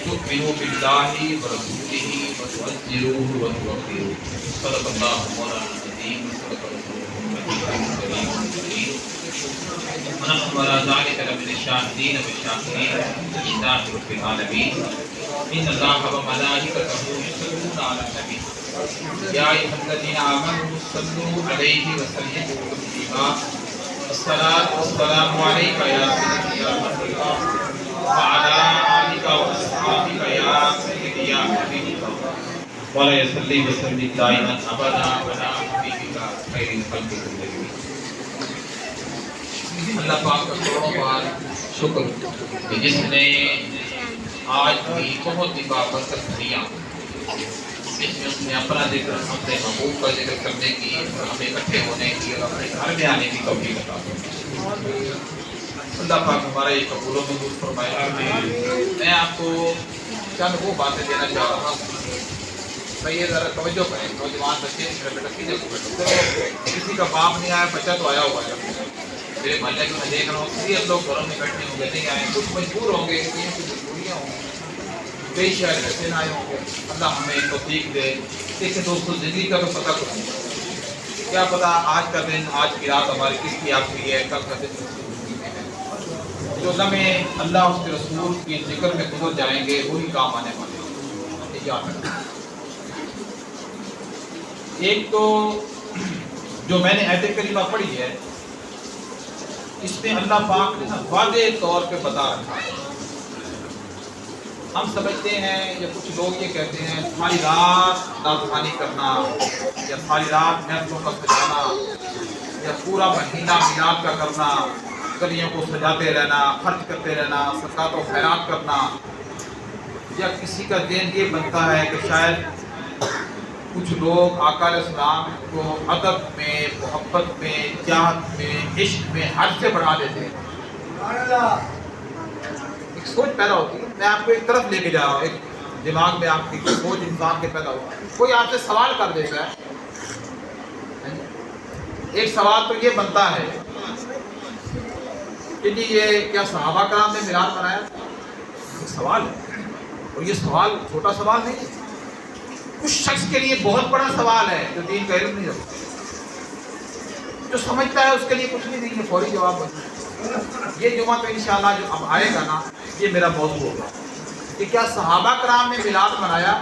تؤمنوا بالله ورسوله وتعزروه وتوقروه صدق الله مولانا العظيم وصدق رسوله الكريم ونحن على ذلك لمن الشاهدين والشاكرين لله رب العالمين ان الله وملائكته يصلون على النبي يا ايها الذين امنوا صلوا عليه وسلموا تسليما الصلاة والسلام عليك يا سيدي يا رسول الله وعلى آلك وأصحابك يا سيدي يا حبيبي ولا يصلي وسلم دائما أبدا على حبيبك خير الخلق كلهم. اللہ پاک کا کروڑوں بار شکر کہ جس نے آج بھی بہت ہی بابرکت دیا، اس میں اس نے اپنا ذکر ہم سے محبوب کا ذکر کرنے کی اور ہمیں اکٹھے ہونے کی اور اپنے گھر میں آنے کی توفیق عطا فرمائے. اللہ پاک ہمارا یہ قبول و منظور فرمائے. میں آپ کو چند وہ باتیں دینا چاہ رہا ہوں. میں یہ ذرا توجہ کریں، نوجوان بچے میرے بیٹا سیدھے کو بیٹھو. کسی کا باپ نہیں آیا، بچہ تو آیا ہوا ہے. میرے محلے میں میں دیکھ رہا ہوں کسی لوگ گھروں میں بیٹھنے ہوں گے، نہیں آئے، کچھ مجبور ہوں گے، کسی کی مجبوریاں ہوں گی، کئی شاید ایسے نہ آئے ہوں گے. اللہ ہمیں توفیق دے. دیکھیں دوستوں، زندگی کا تو پتہ کچھ نہیں، کیا پتہ آج کا دن، آج کی رات ہماری کس کی آخری ہے، کل کا دن جو لمحے اللہ اس کے رسول کے ذکر میں گزر جائیں گے وہی کام آنے والے ہیں. یاد رکھیں. ایک تو جو میں نے آیت کریمہ پڑھی ہے، اس میں اللہ پاک نے واضح طور پہ بتا رکھا ہے. ہم سمجھتے ہیں یا کچھ لوگ یہ کہتے ہیں ساری رات نافرمانی کرنا یا ساری رات محفلوں کا سجانا یا پورا مہینہ میلاد کا کرنا، گلیوں کو سجاتے رہنا، خرچ کرتے رہنا، صدقات و خیرات کرنا، یا کسی کا ذہن یہ بنتا ہے کہ شاید کچھ لوگ آقا علیہ السلام کو ادب میں، محبت میں، چاہت میں، عشق میں حد سے بڑھا دیتے ہیں. ایک سوچ پیدا ہوتی ہے. میں آپ کو ایک طرف لے کے جا رہا ہوں، ایک دماغ میں آپ کی سوچ انسان کے پیدا ہوا. کوئی آپ سے سوال کر دیتا ہے، ایک سوال تو یہ بنتا ہے کہ جی یہ کیا صحابہ کرام نے میلاد منایا؟ ایک سوال ہے، اور یہ سوال چھوٹا سوال نہیں ہے. کچھ شخص کے لیے بہت بڑا سوال ہے جو دین کا علم نہیں رکھتا. جو سمجھتا ہے اس کے لیے کچھ نہیں ہے، فوری جواب بنتا ہے. یہ جمعہ تو انشاءاللہ جو اب آئے گا نا، یہ میرا موضوع ہوگا کہ کیا صحابہ کرام نے میلاد منایا؟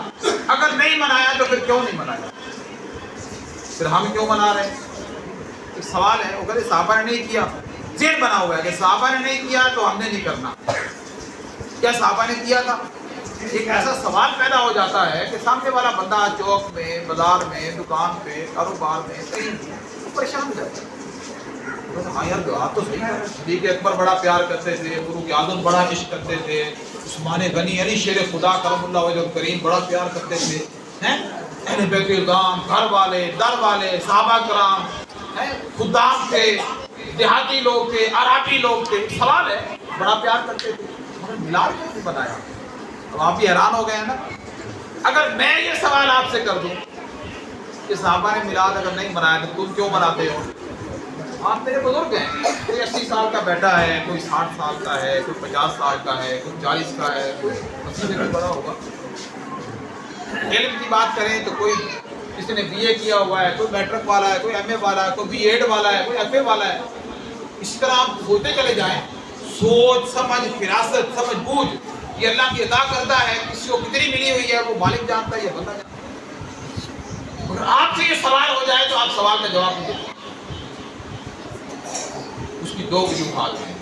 اگر نہیں منایا تو پھر کیوں نہیں منایا؟ پھر ہم کیوں منا رہے ہیں؟ ایک سوال ہے. اگر صحابہ نے نہیں کیا، ذہن بنا ہوا ہے کہ صحابہ نے نہیں کیا تو ہم نے نہیں کرنا. کیا صحابہ نے کیا تھا؟ ایک ایسا سوال پیدا ہو جاتا ہے کہ سامنے والا بندہ چوک میں، بازار میں، دکان پہ، کاروبار میں کہیں پریشان ہو جاتا ہے. ہاں یار بات تو صحیح ہے، صدیق اکبر بڑا پیار کرتے تھے، فاروق اعظم بڑا عشق کرتے تھے، عثمان غنی علی شیر خدا کرم اللہ وجہ الکریم بڑا پیار کرتے تھے، اہل بیت الکرام، گھر والے، در والے، صحابہ کرام خدام تھے، دیہاتی لوگ تھے، عربی لوگ تھے. سوال ہے بڑا پیار کرتے تھے، انہوں نے میلاد کیوں بنایا؟ اب آپ بھی حیران ہو گئے ہیں نا. اگر میں یہ سوال آپ سے کر دوں کہ صحابہ نے میلاد اگر نہیں منایا تو تم کیوں مناتے ہو؟ آپ میرے بزرگ ہیں، کوئی 80 سال کا بیٹا ہے، کوئی 60 سال کا ہے، کوئی 50 سال کا ہے، کوئی 40 کا ہے، کوئی 80 سے بھی بڑا ہوگا. علم کی بات کریں تو کوئی کسی نے BA کیا ہوا ہے، کوئی میٹرک والا ہے، کوئی MA والا ہے، کوئی B.Ed والا ہے، کوئی FA والا ہے. اس طرح آپ ہوتے چلے جائیں. سوچ سمجھ، فراست، سمجھ بوجھ یہ اللہ کی عطا کرتا ہے. کسی کو کتنی ملی ہوئی ہے وہ مالک جانتا ہے، یہ بندہ جانتا ہے. اور آپ سے یہ سوال ہو جائے تو آپ سوال کا جواب نہیں دیتے. اس کی دو وجوہات ہیں.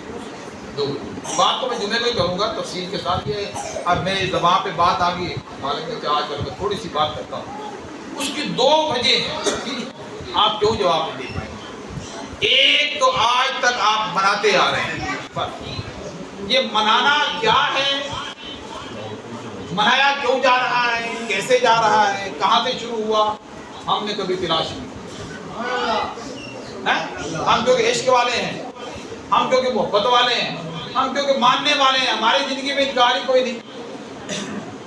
بات تو میں جمعے کو ہی کروں گا تفصیل کے ساتھ. یہ اب میری زبان پہ بات آ گئی، مالک نے چاہ کر میں تھوڑی سی بات کرتا ہوں. اس کی دو وجہ ہیں، آپ کیوں جواب نہیں دے پائیں. ایک تو آج تک آپ مناتے آ رہے ہیں. یہ منانا کیا ہے، منایا کیوں جا رہا ہے، کیسے جا رہا ہے، کہاں سے شروع ہوا، ہم نے کبھی تلاش نہیں. ہم کیونکہ عشق والے ہیں، ہم کیونکہ محبت والے ہیں، ہم کیونکہ ماننے والے ہیں، ہماری زندگی میں انکار ہی کوئی نہیں.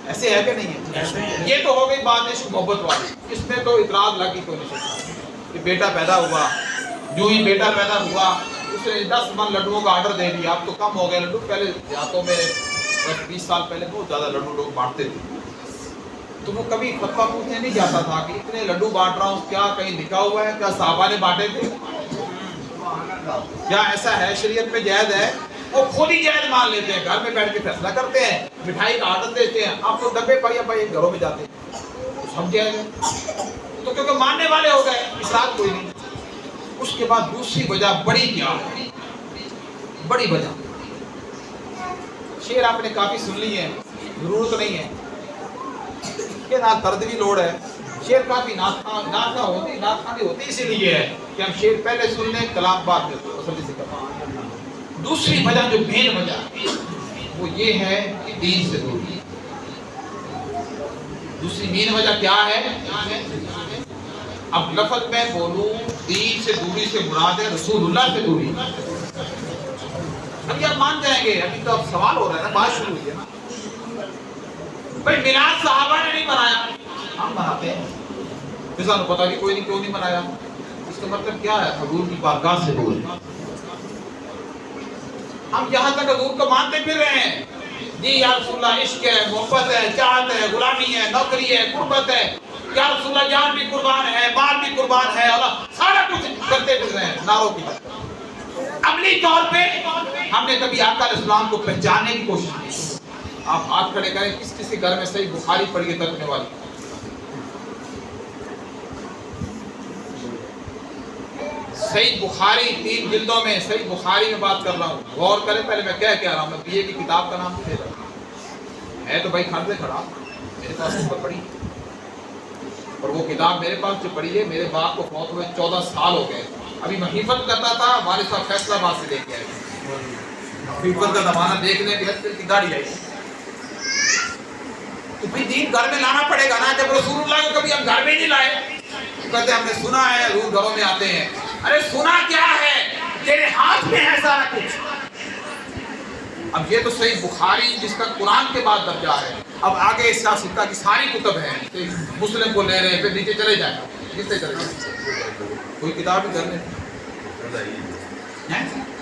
ایسے ہے کہ نہیں ہے؟ یہ تو ہو گئی بات عشق محبت والی. اس میں تو اعتراض لگی کوئی نہیں سکتا کہ بیٹا پیدا ہوا جو ہی بیٹا پیدا ہوا اس نے 10 من لڈوؤں کا آرڈر دے دیا. اب تو کم ہو گئے لڈو, پہلے دیہاتوں میں 10-20 سال پہلے بہت زیادہ لڈو لوگ بانٹتے تھے. تو وہ کبھی فتویٰ پوچھنے نہیں جاتا تھا کہ اتنے لڈو بانٹ رہا ہوں, کیا کہیں لکھا ہوا ہے, کیا صحابہ نے بانٹے تھے, کیا ایسا ہے شریعت میں جائز ہے؟ وہ خود ہی جائز مان لیتے ہیں, گھر میں بیٹھ کے فیصلہ کرتے ہیں, مٹھائی کا آرڈر دیتے ہیں. آپ تو ڈبے پائی گھروں میں جاتے ہیں, سمجھے تو کیونکہ ماننے والے ہو گئے, افراد کوئی نہیں. اس کے بعد دوسری وجہ بڑی کیا ہے, بڑی وجہ شعر آپ نے کافی سن لی ہے, ضرورت نہیں ہے کہ نہ طرز بھی لوڑ ہے. شعر کافی ناخوانی ہوتی اسی لیے ہے کہ ہم شعر پہلے سن لیں, کلام بعد میں تسلی سے کریں. دوسری وجہ جو مین وجہ وہ یہ ہے کہ دین سے دوری. دوسری مین وجہ کیا ہے؟ اب لفظ میں بولوں دین سے دوری سے مراد ہے رسول اللہ سے دوری. ابھی آپ مان جائیں گے, ابھی تو اب سوال ہو رہا ہے نا, بات شروع ہوئی ہے نا. بھائی میلاد صحابہ نے نہیں منایا, ہم مناتے ہیں. کسا کو پتا کہ کوئی نہیں کیوں نہیں منایا, اس کا مطلب کیا ہے؟ حضور کی بارگاہ سے دور. ہم یہاں تک حضور کو مانتے پھر رہے ہیں, جی یا رسول اللہ عشق ہے, محبت ہے, چاہت ہے, غلامی ہے, نوکری ہے, قربت ہے, یا رسول اللہ جان بھی قربان ہے, مال بھی قربان ہے, اللہ سارا کچھ کرتے پھر رہے ہیں نعروں کی. عملی طور پہ ہم نے کبھی آقا علیہ السلام کو پہچاننے کی کوشش کی. آپ ہاتھ کھڑے کریں, کس کسی گھر میں صحیح بخاری پڑھی ہے ترجمے والی؟ صحیح بخاری 3 جلدوں میں, صحیح بخاری میں بات کر رہا ہوں, غور کریں پہلے میں کیا کہہ رہا ہوں. میں بی اے کی کتاب کا نام نہیں دے رہا ہے تو بھائی کھڑے کھڑا میرے پاس اوپر پڑھی, اور وہ کتاب میرے پاس جو پڑھی ہے, میرے باپ کو فوت ہوئے 14 سال ہو گئے. ابھی میں حفظ کرتا تھا, والد صاحب فیصلہ آباد سے لے کے آئے. حفظ کا زمانہ دیکھنے کی گاڑی آئی. تو بھائی دین گھر میں لانا پڑے گا نا. جب رسول اللہ کو کبھی ہم گھر میں نہیں لائے, کہتے ہم نے سنا ہے حضور گھروں میں آتے ہیں. ارے سنا کیا ہے, تیرے ہاتھ میں ہے سارا کچھ. اب یہ تو صحیح بخاری جس کا قرآن کے بعد درجہ ہے, اب آگے اس کا سکہ کی ساری کتب ہیں, مسلم کو لے رہے ہیں, پھر نیچے چلے جائیں, کتنے چلے جائیں, کوئی کتاب ہی کرنے.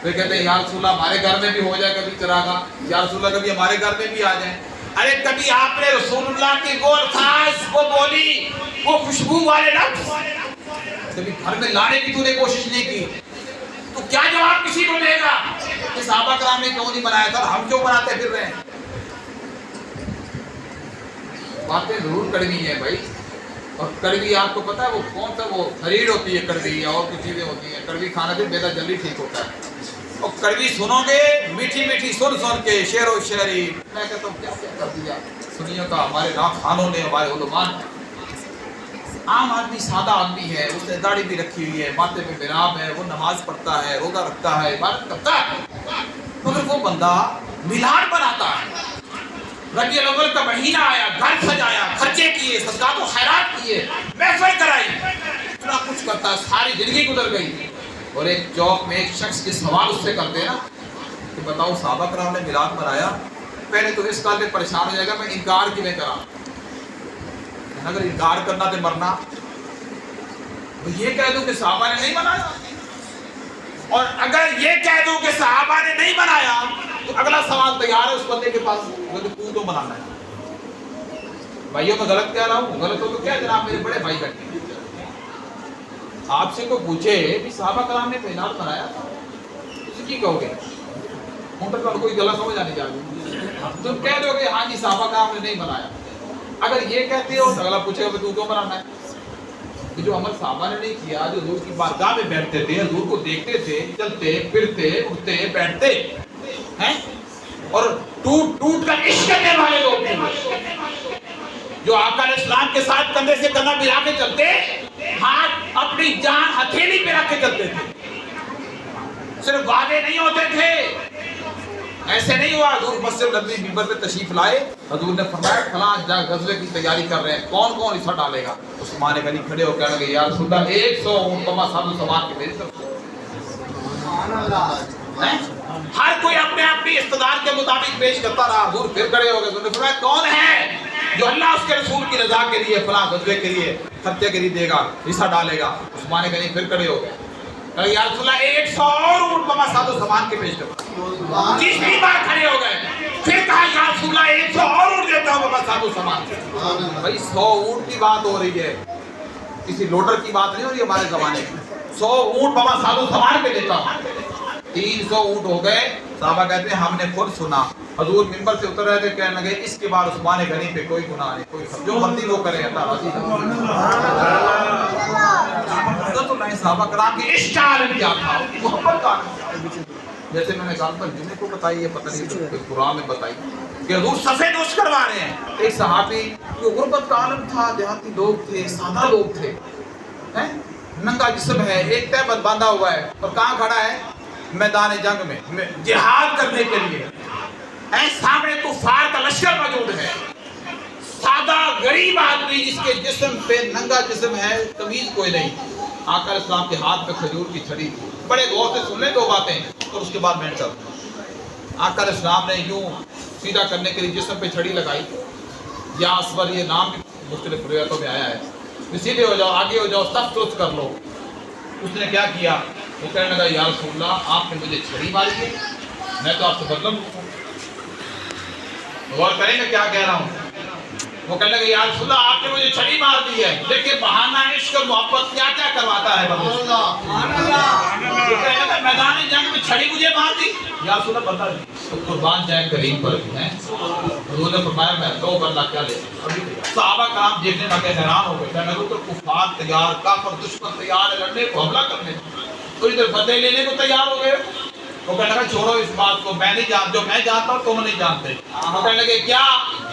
پھر کہتے ہیں یا رسول اللہ ہمارے گھر میں بھی ہو جائے کبھی چراغا, یا رسول اللہ کبھی ہمارے گھر میں بھی آ جائیں. ارے کبھی آپ نے رسول اللہ کے وہ الفاظ وہ بولی, وہ خوشبو والے لفظ کبھی گھر میں لانے کی تو نے کوشش نہیں کی, تو کیا جواب کسی کو دے گا کہ صحابہ کرام نے کیوں نہیں بنایا تھا, ہم کیوں بناتے پھر رہے ہیں؟ باتیں ضرور کڑوی ہیں بھائی. اور کڑوی آپ کو پتا ہے وہ کون سا, وہ خرید ہوتی ہے کڑوی, اور کچھ چیزیں ہوتی ہیں. کڑوی کھانا سے بیٹا جلدی ٹھیک ہوتا ہے. اور کڑوی سنو گے میٹھی میٹھی سن سن کے, شعر و شاعری, میں کہتا ہوں کیا کر دیا سنیوں کا ہمارے نام خانوں نے, ہمارے علماء نے. عام آدمی سادہ آدمی ہے, اس نے داڑھی بھی رکھی ہوئی ہے, ماتھے پہ محراب ہے, وہ نماز پڑھتا ہے, روزہ رکھتا ہے, عبادت کرتا ہے, مگر وہ بندہ میلاد بناتا ہے. ربیع الاول کا مہینہ آیا, گھر سجایا, خرچے کیے, صدقات و خیرات کیے, محفل کرائی, اتنا کچھ کرتا ہے, ساری زندگی گزر گئی. اور ایک چوک میں ایک شخص کے سوال اس سے کرتے ہیں نا کہ بتاؤ صحابہ کرام نے میلاد منایا, پہلے تو اس بات میں پریشان ہو جائے گا میں انکار کیوں کرا, اگر انکار کرنا تو مرنا. تو یہ کہہ دوں کہ صحابہ نے نہیں منایا, اور اگر یہ کہہ دوں کہ صحابہ نے نہیں منایا تو اگلا سوال تیار ہے اس بندے کے پاس, تو تو منانا ہے. بھائیوں میں غلط کہہ رہا ہوں, غلط ہو تو کیا جناب میرے بڑے بھائی بیٹھے ہیں, آپ سے کوئی پوچھے کہ صحابہ کرام نے میلاد منایا تو کی کہو گے؟ ہم پر کوئی غلط سمجھ آنے جائے, تم کہہ دو گے ہاں جی صحابہ کرام نے نہیں منایا. اگر یہ کہتے ہو تو اگلا پوچھے گا تو کیوں منانا ہے؟ کہ جو عمل صحابہ نے نہیں کیا, جو حضور کی بارگاہ میں بیٹھتے تھے, حضور کو دیکھتے تھے, چلتے پھرتے اٹھتے بیٹھتے ہیں, اور ٹوٹ ٹوٹ کر عشق کرنے والے لوگ تھے, جو آقا علیہ السلام کے ساتھ کندھے سے کندھا ملا کے چلتے, ہاتھ اپنی جان ہتھیلی پہ رکھ کے چلتے تھے. صرف وعدے نہیں ہوتے تھے, ایسے نہیں ہوا حضور مسجد نبوی منبر پہ تشریف لائے, حضور نے فرمایا فلاں جا غزوے کی تیاری کر رہے ہیں, کون کون حصہ ڈالے گا؟ عثمان غنی کھڑے ہو کہنے لگے یا رسول اللہ 100 اونٹما سب سامان کے میری طرف. ہر کوئی اپنے اپنی استعداد کے مطابق پیش کرتا رہا. حضور پھر کھڑے ہو گئے, حضور نے فرمایا کون ہے جو اللہ اس کے رسول کی رضا کے لیے فلاں غزوے کے لیے خرچے کے لیے دے گا, حصہ ڈالے گا؟ عثمان غنی پھر کھڑے ہو گئے, یا رسول اللہ 100 اور اونٹ بما سادو سامان کے پیش کرتا. تیسری بار کھڑے ہو گئے, پھر کہا یا رسول اللہ 100 اور اونٹ دیتا ہوں بما سادو سامان. بھائی 100 اونٹ کی بات ہو رہی ہے, کسی لوڈر کی بات نہیں ہو رہی ہمارے زمانے میں. 100 اونٹ بما سادو سامان پہ دیتا ہوں. 300 اونٹ ہو گئے. صحابہ کہتے ہیں ہم نے خود سنا حضور منبر سے اتر رہے تھے, کہنے لگے اس کے بعد عثمان غنی پہ کوئی گناہ نہیں, کوئی جو مرضی وہ کرے اللہ راضی ہے. صحابہ کرام کی عشق کا عالم کیا تھا, محبت کا عالم. جیسے میں نے کہا تھا جنہیں کو بتائی ہے پتہ نہیں قرآن میں بتائی کہ حضور صفے نوش کروا رہے ہیں. ایک صحابی جو غربت کا عالم تھا, دیہاتی لوگ تھے, سادہ لوگ تھے, ننگا جسم ہے, ایک تہبند باندھا ہوا ہے, اور کہاں کھڑا ہے؟ میدان جنگ میں جہاد کرنے کے لیے. سامنے کفار کا لشکر موجود ہے. سادہ غریب آدمی جس کے جسم پہ ننگا جسم ہے, تمیز کوئی نہیں. آقا علیہ السلام کے ہاتھ پہ کھجور کی چھڑی تھی. بڑے غور سے سن لیں دو باتیں اور اس کے بعد میں چل. آقا علیہ السلام نے یوں سیدھا کرنے کے لیے جسم پہ چھڑی لگائی. یا اسور, یہ نام بھی مختلف روایتوں میں آیا ہے. سیدھے ہو جاؤ, آگے ہو جاؤ, سب درست کر لو. اس نے کیا کیا؟ وہ کہنے لگا یا رسول اللہ آپ نے مجھے چھڑی ماری ہے, میں تو آپ سے بدلم ہوں. غور کریں گے کیا کہہ رہا ہوں. وہ کہنے لگا یا رسول اللہ آپ نے مجھے چھڑی مار دی ہے. دیکھیں بہانہ عشق اور محبت کیا کیا کرواتا ہے. وہ کہنے لگا میدان جنگ میں چھڑی مجھے مار دی. یا رسول اللہ بتا دی تو قربان جائیں کریم پر ہیں. حضور نے فرمایا میں تو اللہ کیا لے. صحابہ کرام دیکھنے لگے, حیران ہو گئے. کہنے لگے تو کفار تیار, کافر دشمن تیار ہے لڑنے کو, حملہ کرنے کو, تو ادھر بدلے لینے کو تیار ہو گئے. وہ کہنے لگا چھوڑو اس بات کو, میں نہیں جانتا, جو میں جانتا ہوں تم نہیں جانتے. وہ کہنے لگے کیا؟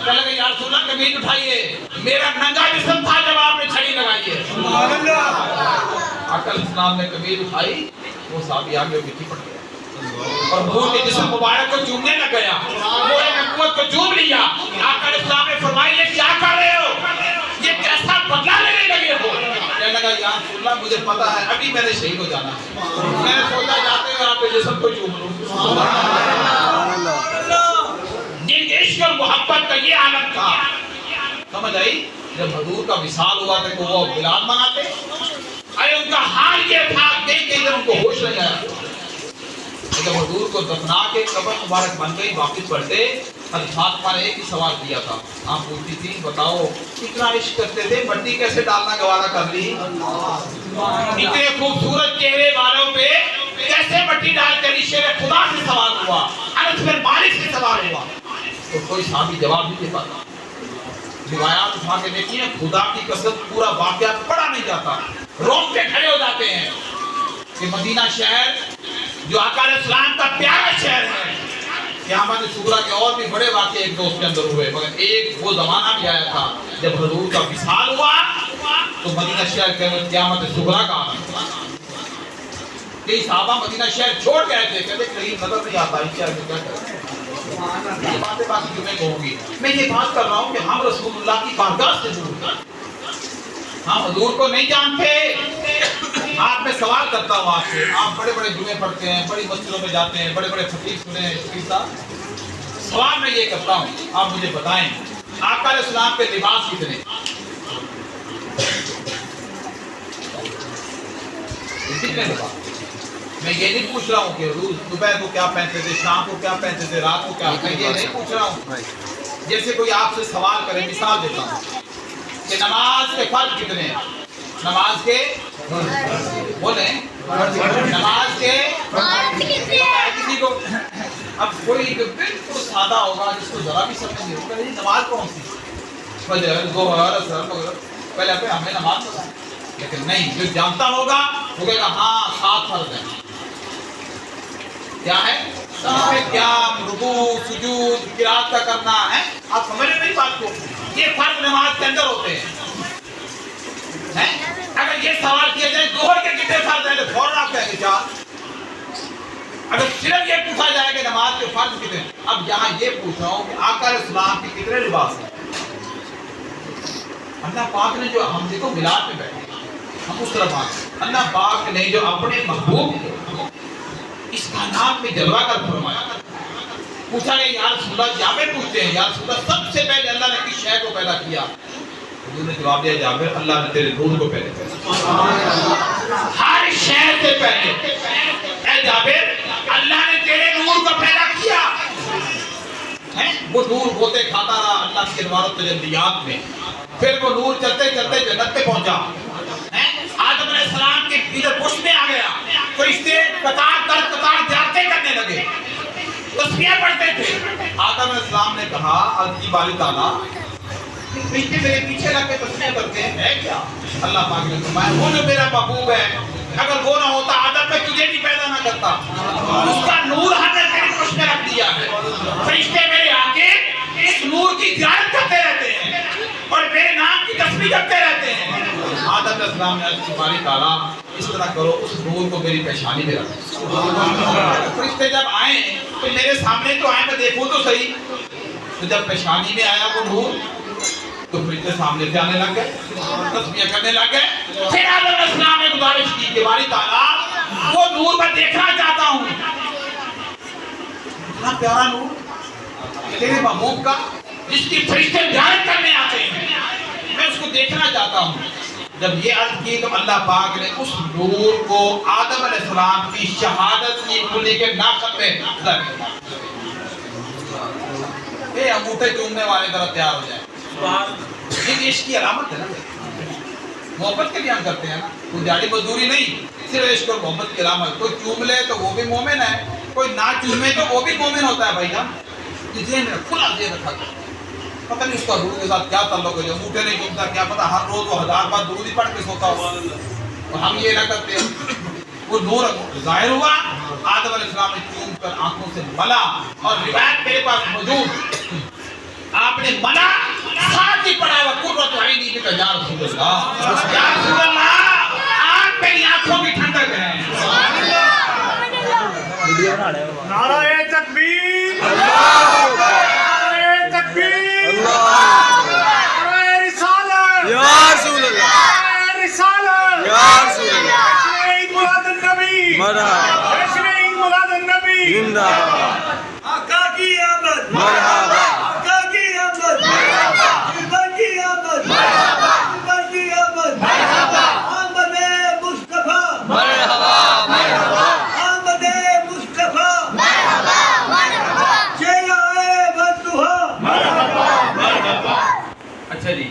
کہنے لگے یا رسول اللہ کبھی اٹھائیے, میرا ننگا جسم تھا جب آپ نے چھڑی لگائی ہے. آقا علیہ السلام نے کبھی اٹھائی, وہ صحابی آگے مٹی پڑ گیا اور حضور کے جسم مبارک کو چومنے لگ گیا. وہ نبوت کو چوم لیا. آقا علیہ السلام نے فرمایا یہ کیا کر رہے ہو, یہ کیسا بدلہ لینے لگے ہو؟ کہنے لگا یا رسول اللہ مجھے پتا ہے ابھی میں نے شہید ہو جانا ہے, میں نے سوچا جاتے ہیں آپ کے جسم کو چوم لوں. جن عشق اور محبت کا یہ عالم تھا, سمجھ آئی؟ جب حضور کا وصال ہوا تھا تو وہ بلال مناتے, ارے ان کا حال یہ تھا کہ ان کو ہوش نہیں آیا. جب حضور کو دفنا کے قبر مبارک بن گئی واپس پڑھتے, فاطمہ نے ایک ہی سوال کیا تھا. آپ پوچھتی تھی بتاؤ کتنا عشق کرتے تھے, مٹی کیسے ڈالنا گوارا کر لی, اتنے خوبصورت چہرے والوں پہ کیسے مٹی ڈال کر شیر خدا سے سوال ہوا, انس بن مالک سے سوال ہوا. تو کوئی صحابی جواب نہیں دے پاتا. روایات اٹھا کے دیکھیے, خدا کی قسم پورا واقعہ پڑھا نہیں جاتا, رونگٹے کھڑے ہو جاتے ہیں کہ مدینہ شہر جو آقا علیہ السلام کا پیارا شہر ہے. قیامت صغریٰ کے اور بھی بڑے واقعے ایک دوست کے اندر ہوئے, مگر ایک وہ زمانہ بھی آیا تھا جب حضور کا وصال ہوا تو مدینہ شہر کے اندر قیامت صغریٰ کا آنا. کئی صحابہ مدینہ شہر چھوڑ گئے تھے, کہتے کہیں نظر نہیں آتا اس شہر میں کیا کریں. یہ باتیں بات جمعے کو ہوگی. میں یہ بات کر رہا ہوں کہ ہم رسول اللہ کی بارگاہ سے دور ہیں, ہم حضور کو نہیں جانتے. آپ میں سوال کرتا ہوں آپ سے, آپ بڑے بڑے جمعے پڑھتے ہیں, بڑی مسجدوں میں جاتے ہیں, بڑے بڑے خطیب سنے ہیں, سوال میں یہ کرتا ہوں آپ مجھے بتائیں آقا علیہ السلام کے لباس کتنے؟ میں یہ نہیں پوچھ رہا ہوں کہ روز دوپہر کو کیا پہنتے تھے, شام کو کیا پہنتے تھے, رات کو کیا, میں یہ نہیں پوچھ رہا ہوں. جیسے کوئی آپ سے سوال کرے, مثال دیتا ہوں کہ نماز کے فرض کتنے ہیں, نماز کے بولیں نماز کے کسی کو. اب کوئی بالکل سادہ ہوگا جس کو ذرا بھی سمجھ نہیں ہوگا نماز کون سی, فجر, ظہر, اثر وغیرہ, پہلے ہمیں نماز پڑھا. لیکن نہیں, جو جانتا ہوگا وہ کہے گا ہاں 7 فرض ہیں. کیا ہے؟ قیام, رکوع, سجود, قرات کا کرنا ہے. آپ سمجھ رہے میری بات کو, یہ فرض نماز کے اندر ہوتے ہیں. اگر یہ سوال کیا جائے ظہر کے کتنے فرض ہیں تو فوراً آپ کہیں گے 4. اگر صرف یہ پوچھا جائے کہ نماز کے فرض کتنے, اب یہاں یہ پوچھ رہا ہوں کہ آقا علیہ السلام کے کتنے لباس ہیں. اللہ پاک نے جو, ہم دیکھو میلاد میں بیٹھے ہم اس طرح بات, اللہ پاک نے جو اپنے محبوب اس کائنات میں جلوہ کر فرمایا. پوچھا گیا یا رسول اللہ, جابر پوچھتے ہیں یا رسول اللہ سب سے پہلے اللہ نے کس شے کو پیدا کیا؟ حضور نے جواب دیا جابر اللہ نے تیرے روح کو پیدا کیا. ہر شے سے پہلے اے جابر اللہ نے تیرے نور کو پیدا کیا وہ نور بوتے کھاتا رہا اللہ کی انوار تجلیات میں پھر وہ نور چلتے چلتے جنت پہ پہنچا آدم علیہ السلام کے ادھر پشت میں آ گیا فرشتے قطار در قطار زیارتیں کرنے لگے تسبیح پڑھتے تھے آدم علیہ السلام نے کہا عرض کی باری تعالیٰ فرشتے میرے پیچھے لگ کے تسبیح کرتے ہیں کیا اللہ پاک نے فرمایا وہ جو میرا محبوب ہے اگر وہ نہ ہوتا آدم میں تجھے بھی پیدا نہ کرتا اس کا نور ہم نے تیرے پشت میں رکھ دیا ہے فرشتے میرے آگے اس نور کی زیارت کرتے رہتے ہیں اور میرے نام کی تسبیح کرتے رہتے ہیں آدم علیہ السلام نے عرض کی باری تعالیٰ اس طرح کرو اس نور کو میری پیشانی میں رکھو فرشتے جب آئیں تو میرے سامنے تو آئیں میں دیکھوں تو صحیح تو جب پیشانی میں آیا وہ نور تو فرشتے سامنے سے آنے لگ گئے تسبیح کرنے لگ گئے پھر آدم علیہ السلام نے گزارش کی کہ باری تعالیٰ وہ نور میں دیکھنا چاہتا ہوں اتنا پیارا نور تیرے محبوب کا جس کی فرشتے زیارت کرنے آتے ہیں میں اس کو دیکھنا چاہتا ہوں جب یہ عرض کی تو اللہ پاک نے اس نور کو آدم علیہ السلام کی شہادت کی انگلی کے ناخن میں لگا اے انگوٹھے چومنے والے ذرا تیار ہو جائیں یہ عشق کی علامت ہے نا محبت کے لیے ہم کرتے ہیں نا کوئی دیہڑی مزدوری نہیں صرف عشق اور محبت کی علامت کوئی چوم لے تو وہ بھی مومن ہے کوئی نہ چومے تو وہ بھی مومن ہوتا ہے بھائی جان یہ ذہن میں کھلا ذہن رکھا پتہ نہیں اس کا روح کے ساتھ کیا تعلق ہے جو انگوٹھے نہیں چومتا کیا پتہ ہر روز وہ 1000 بار درود ہی پڑھ کے سوتا ہوا اور ہم یہ نہ کرتے ہیں وہ نور ظاہر ہوا آدم علیہ السلام نے چوم کر آنکھوں سے ملا اور روایت میرے پاس موجود آپ نے منا ساتھ ہی پڑھا ہوا قرۃ عینی بھی کہا یا رسول اللہ یا رسول اللہ آپ میری آنکھوں کی ٹھنڈک ہے نعرہ تکبیر نعرہ تکبیر نعرہ رسالت یا رسول اللہ نعرہ رسالت یا رسول اللہ عید میلاد النبی مرحبا جشن عید میلاد النبی زندہ باد آقا کی آمد مرحبا آقا کی آمد مرحبا آقا کی آمد مرحبا آقا کی آمد مرحبا آمد مصطفیٰ مرحبا مرحبا آمد مصطفیٰ مرحبا مرحبا چہرہ بدوہا مرحبا مرحبا اچھا جی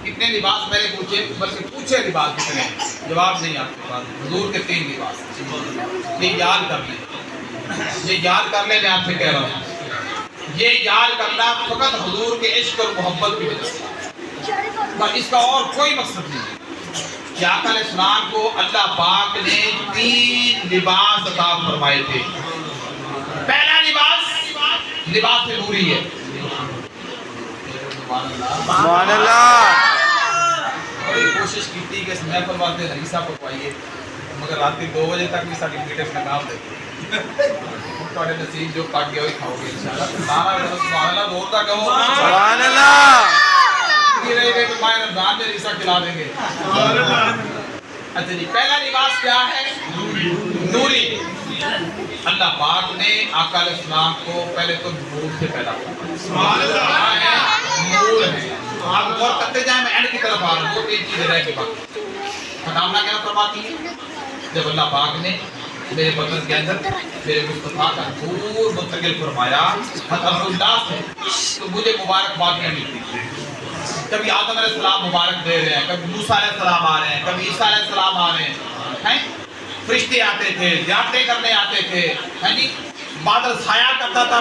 کتنے لباس میں نے پوچھے بلکہ پوچھے لباس کتنے جواب نہیں آپ کے پاس حضور کے 3 لباس یہ یاد کر لیں یہ یاد کر لیں میں آپ سے کہہ رہا ہوں یہ یاد کرنا فقط حضور کے عشق اور محبت کی وجہ سے اس کا اور کوئی مقصد نہیں ہے کہ آقا علیہ السلام کو اللہ پاک نے 3 لباس عطا فرمائے تھے پہلا لباس لباس نوری ہے سبحان اللہ بڑی کوشش کی تھی کہ اس محفل واسطے حدیثہ پڑھوائیے مگر رات کے 2 بجے تک بھی ساری میٹنگ کا کام دے تھوڑے نصیب جو کاٹ گیا وہی کھاؤ گے انشاءاللہ سارا سبحان اللہ زور کا کہو سبحان اللہ یہ رہے گا کہ ماہ رمضان میں حدیثہ کھلا دیں گے اچھا جی پہلا لباس کیا ہے نوری اللہ پاک نے آقا علیہ السلام کو پہلے تو نور سے پیدا کیا سبحان اللہ نور ہے آپ غور کرتے جائیں میں اینڈ کی طرف آ رہا ہوں 2-3 چیزیں رہ کے بعد خدامنا کیا فرماتی ہے جب اللہ پاک نے میرے بدن کے اندر میرے مصطفیٰ کا نور منتقل فرمایا حضرت عبداللہ سے تو مجھے مبارکباد نہیں ملتی کبھی آدم علیہ السلام مبارک دے رہے ہیں کبھی موسیٰ علیہ السلام آ رہے ہیں کبھی عیسیٰ علیہ السلام آ رہے ہیں فرشتے آتے تھے زیارتیں کرنے آتے تھے ہیں جی بادل سایہ کرتا تھا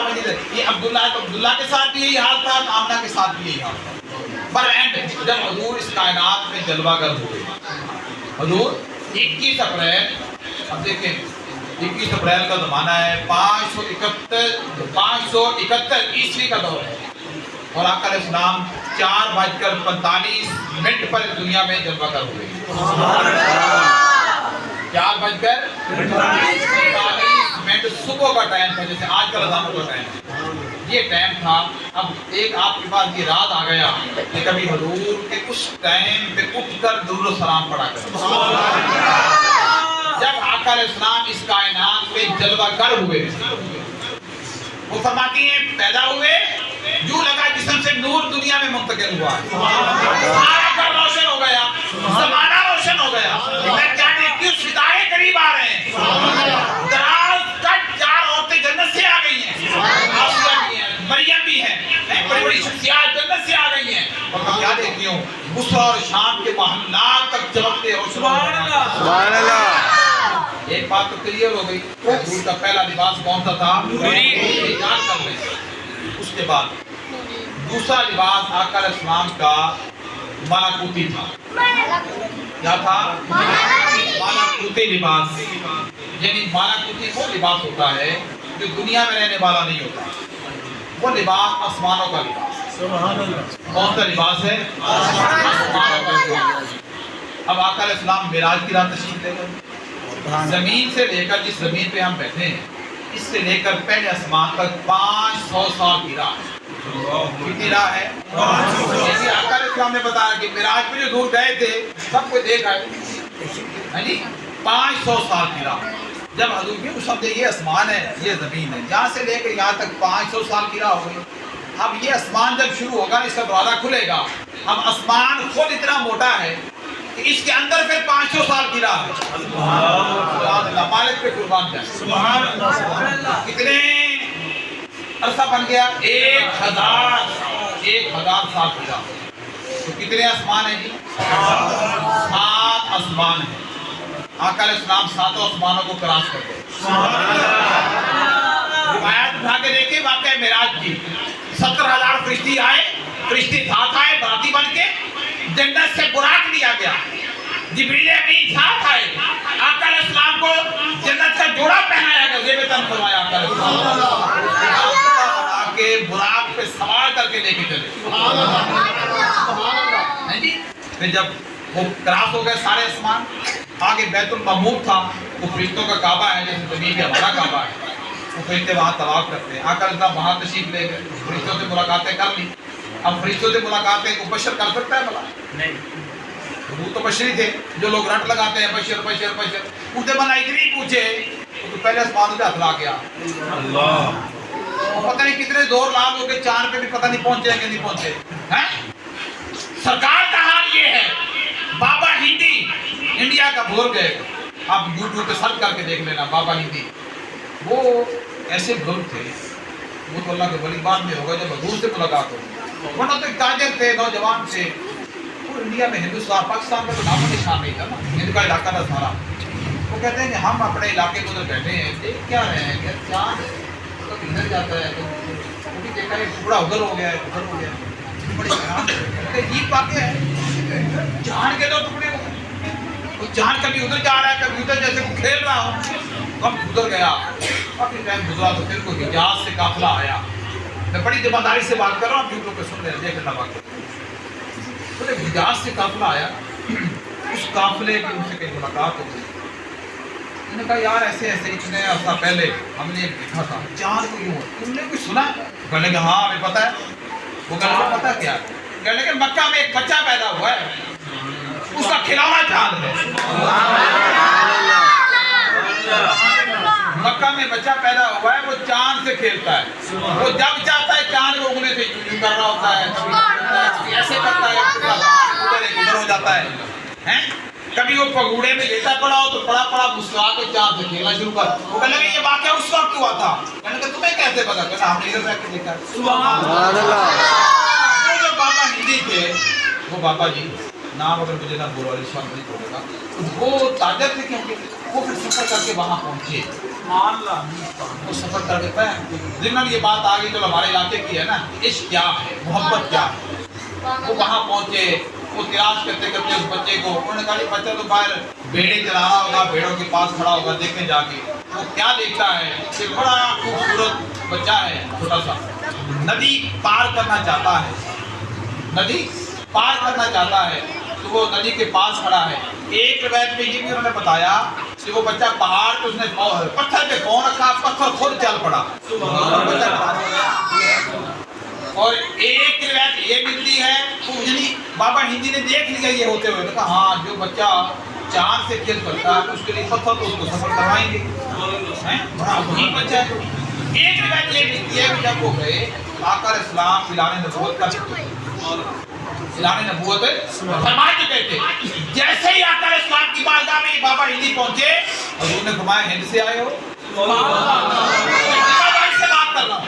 یہ عبداللہ کے ساتھ بھی یہی حال تھا آمنہ کے ساتھ بھی یہی حال تھا پر اینڈ جب حضور اس کائنات میں جلوہ گر ہوئے حضور 21 اپریل اب دیکھیں 21 اپریل کا زمانہ ہے 571 عیسوی کا دور ہے اور آقا علیہ السلام 4:45 پر اس دنیا میں جلوہ گر ہوئے 4:45 صبح کا ٹائم تھا جیسے آج کل اذان کا ٹائم ہے یہ ٹائم تھا اب ایک آپ کے پاس یہ رات آ گیا کہ کبھی حضور کے اس ٹائم پہ اٹھ کر درود و سلام پڑھا کر جب آقا علیہ السلام اس کائنات میں جلوہ گر ہوئے وہ فرماتی ہیں پیدا ہوئے یوں لگا جسم سے نور دنیا میں منتقل ہوا سارا گھر روشن ہو گیا زمانہ روشن ہو گیا میں کیا دیکھتی ہوں ستارے قریب آ رہے ہیں اور میں کیا دیکھتی ہوں بصرہ اور شام کے محلات تک چمکتے اور سبحان اللہ سبحان اللہ ایک بات تو کلیئر ہو گئی حضور کا پہلا لباس کون سا تھا یاد کر لیں اس کے بعد دوسرا لباس آقا علیہ السلام کا ملکوتی تھا کیا تھا ملکوتی لباس یعنی ملکوتی وہ لباس ہوتا ہے جو دنیا میں رہنے والا نہیں ہوتا وہ لباس آسمانوں کا لباس سبحان اللہ کون سا لباس ہے آسمانوں کا لباس اب آقا علیہ السلام معراج کی رات تشریف لے گئے زمین سے لے کر جس زمین پہ ہم بیٹھے ہیں اس سے لے کر پہلے آسمان تک 500 سال کی راہ کتنی راہ ہے جیسے آقا علیہ السلام نے بتایا کہ معراج پہ جو دور گئے تھے سب کو دیکھا ہے جی 500 سال کی راہ جب حضور کی سمجھے یہ آسمان ہے یہ زمین ہے یہاں سے لے کر یہاں تک 500 سال کی راہ ہو گئی اب یہ آسمان جب شروع ہوگا اس کا دروازہ کھلے گا اب آسمان خود اتنا موٹا ہے کہ اس کے اندر پھر 500 سال کی راہ ہے سبحان اللہ مالک پہ قربان جائے سبحان اللہ کتنے عرصہ بن گیا 1000 سال کی راہ تو کتنے آسمان ہیں جی 7 آسمان ہیں آقا علیہ السلام 7 آسمانوں کو کراس کر گئے روایت اٹھا کے دیکھیں واقعہ معراج کی 70,000 فرشتی آئے فرشتی ساتھ آئے براتی بن کے جنت سے براق لیا گیا جبریل امین ساتھ آئے آقا علیہ السلام کو جنت کا جوڑا پہنایا گیا زیب تن فرمایا آقا علیہ السلام آکے براق پہ سوار کر کے لے کے چلے پھر جب وہ کراس ہو گئے سارے آسمان آگے بیت المعمور تھا وہ فرشتوں کا کعبہ ہے جیسے زمین کا ہمارا کعبہ ہے وہ فرشتے وہاں طواف کرتے ہیں آقا علیہ السلام وہاں تشریف لے گئے فرشتوں سے ملاقاتیں کر لی اب فرشتوں سے ملاقاتیں کو بشر کر سکتا ہے بلا نہیں وہ تو بشری تھے جو لوگ رٹ لگاتے ہیں بشر بشر بشر پوچھتے بنا اتنی پوچھے تو پہلے آسمان پہ ہاتھ لا گیا اللہ پتہ نہیں کتنے زور لال ہو کے چاند پہ بھی پتہ نہیں پہنچے کہ نہیں پہنچے ہیں سرکار کا حال یہ ہے بابا ہندی انڈیا کا بزرگ ہے آپ یوٹیوب پہ سرچ کر کے دیکھ لینا بابا ہندی وہ ایسے بزرگ تھے وہ تو اللہ کے ولی بعد میں ہوگا جب حضور سے ملاقات ہوگی ورنہ تو ایک تاجر تھے نوجوان تھے وہ انڈیا میں ہندوستان پاکستان کا تو نام و نشان نہیں تھا نا ہند کا علاقہ تھا سارا وہ کہتے ہیں کہ ہم اپنے علاقے میں ادھر بیٹھے ہیں دیکھ کیا رہے ہیں کہ چاند کبھی ادھر جاتا ہے کبھی دیکھا ہے ٹکڑا ادھر ہو گیا ہے ادھر ہو گیا ہے بڑی حیران عجیب باتیں ہیں چاند کے دو ٹکڑے ہو گئے وہ چاند کبھی ادھر جا رہا ہے کبھی ادھر جیسے وہ کھیل رہا ہو کب ادھر گیا کافی ٹائم گزرا تو پھر کوئی حجاز سے قافلہ آیا میں بڑی زبرداری سے بات کر رہا ہوں یوٹیوب پہ سن رہے ہیں دیکھ لینا بات تو ایک حجاز سے قافلہ آیا اس قافلے کی ان سے کہیں ملاقات ہو گئی انہوں نے کہا یار ایسے ایسے اتنے عرصہ پہلے ہم نے دیکھا تھا چاند کو یوں تم نے کچھ سنا کہنے کہ ہاں ہمیں پتہ ہے وہ کہنے کا پتہ کیا ہے کہنے کہ مکہ میں ایک بچہ پیدا ہوا ہے اس کا کھلانا چاند ہے مکہ میں بچہ پیدا ہوا ہے وہ چاند سے کھیلتا ہے وہ جب چاہتا ہے چاند کو انگلی سے یوں کر رہا ہوتا ہے ایسے کرتا ہے ادھر ہو جاتا ہے کبھی وہ پگوڑے میں لیٹا پڑا ہو تو پڑا پڑا مسکرا کے چاند سے کھیلنا شروع کر وہ کہنے لگے یہ واقعہ اس وقت ہوا تھا کہنے کہ تمہیں کیسے پتا کہنا ہم نے ادھر رہ کے دیکھا سبحان اللہ وہ جو بابا ہندی تھے وہ بابا جی نام اگر مجھے نہ بولو علی شان نہیں بولے گا وہ تاجر تھے کیونکہ وہ پھر سفر کر کے وہاں پہنچے وہ سفر کر کے ضمن یہ بات آ گئی جو ہمارے علاقے کی ہے نا عشق کیا ہے محبت کیا ہے وہ وہاں پہنچے وہ تلاش کرتے کرتے اس بچے کو انہوں نے کہا کہ بچہ تو باہر بیڑے چلا رہا ہوگا بھیڑوں کے پاس کھڑا ہوگا دیکھنے جا کے وہ کیا دیکھتا ہے کہ بڑا خوبصورت بچہ ہے چھوٹا سا ندی پار کرنا چاہتا ہے ندی پار کرنا چاہتا ہے تو وہ ندی کے پاس کھڑا ہے ایک روایت میں یہ بھی انہوں نے بتایا کہ وہ بچہ پہاڑ پہ اس نے پتھر پہ پاؤں رکھا پتھر خود چل پڑا اور ایک روایت یہ ملتی ہے یعنی بابا ہندی نے دیکھ لیا یہ ہوتے ہوئے کہا ہاں جو بچہ چاند سے کھیل کرتا ہے اس کے لیے پتھر تو اس کو سفر کروائیں گے بڑا عجیب بچہ ہے ایک روایت یہ ملتی ہے کہ جب وہ گئے آقا علیہ السلام اعلان نبوت کا اعلان نبوت فرما چکے تھے جیسے ہی آقا علیہ السلام کی بارگاہ میں بابا ہندی پہنچے حضور نے فرمایا ہند سے آئے ہو سے بات کر رہا ہوں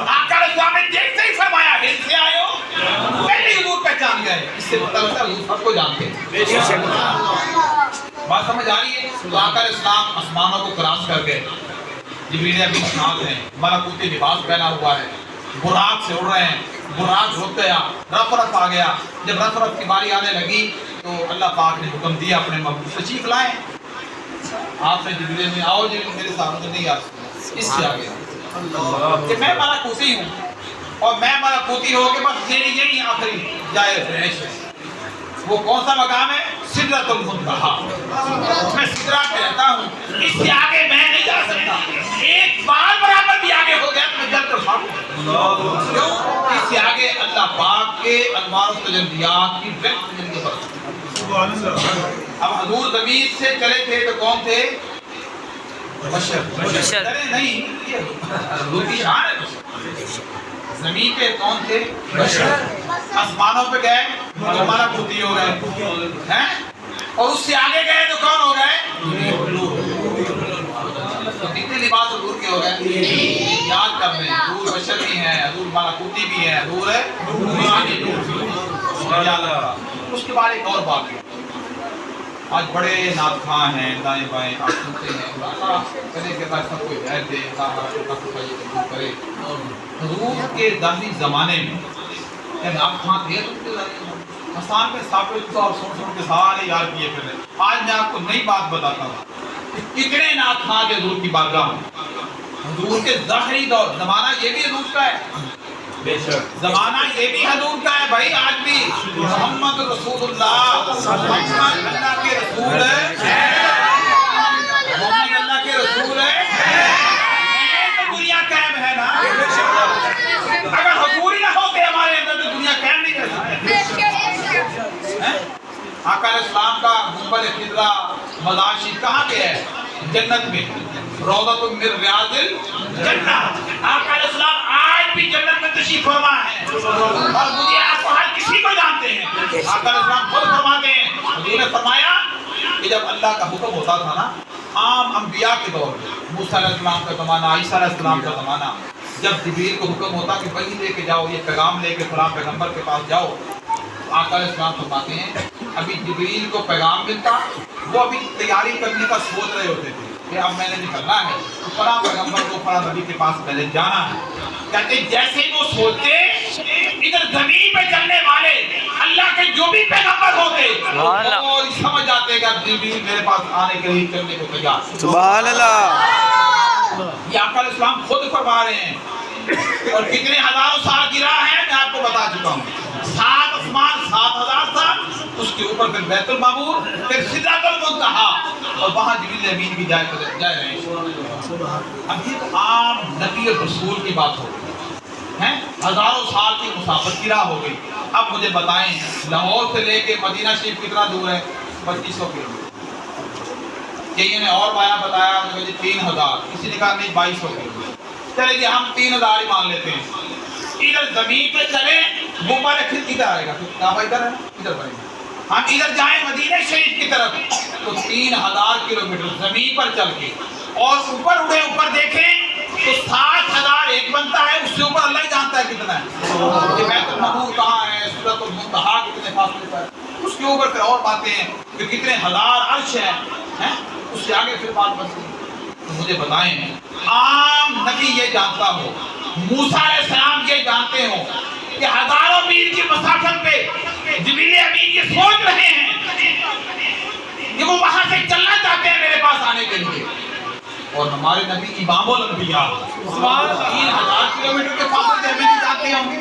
آقا علیہ السلام نے دیکھتے ہی فرمایا ہند سے آئے ہو پہلے حضور جان گئے، اس سے پتہ لگتا ہے حضور سب کو جانتے ہیں۔ بات سمجھ آ رہی ہے؟ تو آقا علیہ السلام آسمانوں کو کراس کر گئے، جبریل امین ساتھ ہیں، ملکوتی لباس پہنا ہوا ہے، براق سے اڑ رہے ہیں، براق رک گیا، رف رف آ گیا۔ جب رف رف کی باری آنے لگی تو اللہ پاک نے حکم دیا اپنے محبوب تشریف لائیں۔ آپ نے جبریل میں آؤ جبریل میرے سامنے نہیں آ سکتے، اس سے آگے کہ میں ملکوتی ہوں اور میں ملکوتی ہو کے بس یہی آخری جائے رہائش ہے۔ وہ کون سا مقام ہے؟ سدرۃ المنتہا، میں سدرہ پہ رہتا ہوں، اس سے آگے میں نہیں جا سکتا۔ ایک بار برابر بھی آگے ہو گیا تو میں جل کر بھاگوں۔ کیوں؟ اس سے آگے اللہ پاک کے انوار و تجلیات کی ڈائریکٹ تجلی برستی۔ اب حضور زمین سے چلے تھے تو کون تھے؟ بشر۔ ارے نہیں، یہ حضور کی شان ہے بشر۔ زمین پہ کون تھے؟ بشر۔ آسمانوں پہ گئے تو ملکوتی ہو گئے ہیں، اور اس سے آگے گئے تو کون ہو گئے؟ تو کتنے لباس حضور کے ہو گئے؟ یاد کر لیں، حضور بشر بھی ہیں، حضور ملکوتی بھی ہیں، حضور نورانی بھی ہیں۔ اس کے بعد ایک اور بات ہے، آج بڑے نعت خواں ہیں، دائیں بائیں آپ سنتے ہیں، اللہ کرے کہ اللہ سب کو ہدایت دے، اللہ ہمارا کو یہ قبول کرے۔ حضور کے داخلی زمانے میں نعت خواں تھے، آسان پہ ثابت اور سن کے سارے یاد کیے پھر رہے۔ آج میں آپ کو نئی بات بتاتا ہوں، کتنے نعت خواں کے حضور کی بارگاہ میں، حضور کے ظاہری دور، زمانہ یہ بھی حضور کا ہے، زمانہ یہ بھی حضور کا ہے بھائی۔ آج بھی محمد رسول اللہ، محمد اللہ کے رسول ہے، محمد اللہ کے رسول ہے، تو دنیا قائم ہے نا۔ اگر حضور ہی نہ ہوتے ہمارے اندر تو دنیا قائم نہیں رہ سکتی۔ آقا علیہ السلام کا گنبد خضرا مزار شریف کہاں پہ ہے؟ جنت میں، روضۃ من ریاض الجنہ۔ آقا علیہ السلام آج بھی جنت میں تشریف فرما ہے، اور مجھے آپ کو ہر کسی کو جانتے ہیں۔ آقا علیہ السلام خود فرماتے ہیں، حضور نے فرمایا کہ جب اللہ کا حکم ہوتا تھا نا عام انبیاء کے دور میں، موسیٰ علیہ السلام کا زمانہ، عیسیٰ علیہ السلام کا زمانہ، جب جبریل کو حکم ہوتا کہ وحی لے کے جاؤ، یہ پیغام لے کے فلاں پیغمبر کے پاس جاؤ، آقا علیہ السلام فرماتے ہیں ابھی جبریل کو پیغام ملتا، وہ ابھی تیاری کرنے کا سوچ رہے ہوتے تھے کہ اب میں نے نکلنا ہے، فلاں پیغمبر کو فلاں نبی کے پاس میں نے جانا ہے۔ کہتے جیسے ہی وہ سوچتے ادھر زمین پہ چلنے والے اللہ کے جو بھی پیغمبر ہوتے اور سمجھ جاتے کہ اب جبریل میرے پاس آنے کے لیے چلنے کو تیار۔ سبحان اللہ۔ یہ آقا علیہ السلام خود فرما رہے ہیں، اور کتنے ہزاروں سال کی راہ ہے میں آپ کو بتا چکا ہوں۔ 7 آسمان 7000 سال، اس کے اوپر پھر بیت المعمور، پھر سدرۃ المنتہا، اور وہاں جبریل امین کی جائے رہے ہیں۔ اب یہ تو عام نبی اور رسول کی بات ہو گئی ہیں، ہزاروں سال کی مسافت کی راہ ہو گئی۔ اب مجھے بتائیں لاہور سے لے کے مدینہ شریف کتنا دور ہے؟ 2500 کلومیٹر۔ کئی نے اور بایا بتایا 3000، کسی نے کہا نہیں 2200 کلومیٹر۔ چلے جی ہم 3000 ہی مان لیتے ہیں۔ ادھر زمین پہ چلے گنبد خضرا ادھر آئے گا، کعبہ ادھر ہے، ادھر بنے گا۔ ہم ادھر جائیں مدینہ شریف کی طرف تو 3000 کلومیٹر زمین پر چل کے، اور اوپر اڑے اوپر دیکھیں تو 7000 ایک بنتا ہے، اس سے اوپر اللہ ہی جانتا ہے کتنا ہے کہ بیت المعمور کہاں ہے، سدرۃ المنتہا کتنے فاصلے پر، اس کے اوپر پھر اور باتیں ہیں کہ کتنے ہزار عرش ہیں، اس سے آگے پھر بات بنتی ہے۔ تو مجھے بتائیں عام نبی یہ جانتا ہو، موسیٰ علیہ السلام یہ جانتے ہو کہ ہزاروں میل کی مسافت پہ جبریل امین یہ سوچ رہے ہیں کہ وہ وہاں سے چلنا چاہتے ہیں میرے پاس آنے کے لیے، اور ہمارے نبی امام الانبیاء 3000 کلومیٹر کے فاصلے سے ہمیں نہیں جانتے ہوں گے،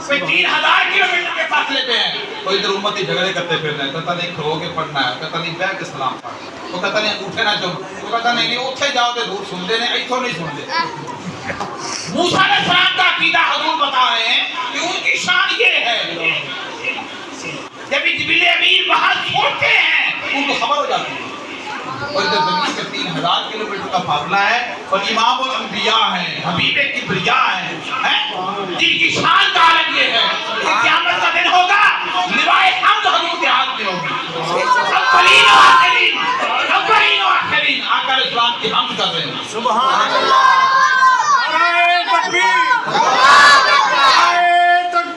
3000 کلومیٹر کے فاصلے پہ ہیں، تو ادھر امتی جھگڑے کرتے پھر رہے ہیں، کہتا نہیں کھو کے پڑھنا ہے، کہتا نہیں بیٹھ کے سلام پڑھنا، وہ کہتا نہیں اٹھے نہ جاؤ، وہ کہتا نہیں اٹھے جاؤ تو دور سن دے، ایتھوں نہیں سن دے۔ موسیٰ علیہ السلام کا عقیدہ حضور بتا رہے ہیں کہ ان کی شان یہ ہے جب جبریل امین وہاں چھوڑتے ہیں ان کو خبر ہو جاتی ہے، اور ادھر زمین سے 3000 کلومیٹر کا فاصلہ ہے، اور امام الانبیاء ہیں، حبیب کبریا ہیں، جن کی شان کا عالم یہ ہے کہ قیامت کا دن ہوگا، لوائے حمد حضور کے ہاتھ میں ہوگی، اولین و آخرین، اولین و آخرین آقا علیہ السلام کی حمد کر رہے ہیں۔ سبحان اللہ۔ نعرہ تکبیر، نعرہ تکبیر۔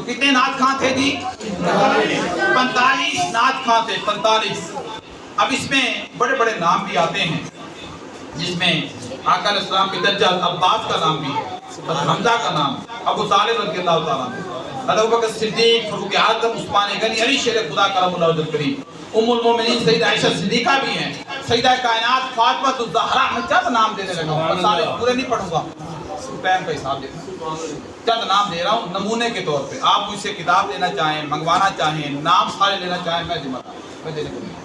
تو کتنے نعت خواں تھے جی؟ 45 نعت خواں تھے، 45۔ اب اس میں بڑے بڑے نام بھی آتے ہیں، جس میں آقا علیہ السلام کے جد عباس کا نام بھی ہے، حمزہ کا نام، ابو طالب رضی اللہ تعالیٰ عنہ، حضرت ابوبکر صدیق، فاروق اعظم، عثمان غنی، علی شیر خدا کرم اللہ وجہ الکریم، ام المومنین سیدہ عائشہ صدیقہ بھی ہیں، سیدہ کائنات فاطمہ الزہرا۔ میں چند نام دینے لگا ہوں، سارے پورے نہیں پڑھوں گا، ٹائم کا حساب دیتا ہوں، چند نام دے رہا ہوں نمونے کے طور پہ۔ آپ مجھ سے کتاب لینا چاہیں، منگوانا چاہیں، نام سارے لینا چاہیں، میں ذمہ دار ہوں، میں دینے کو نہیں۔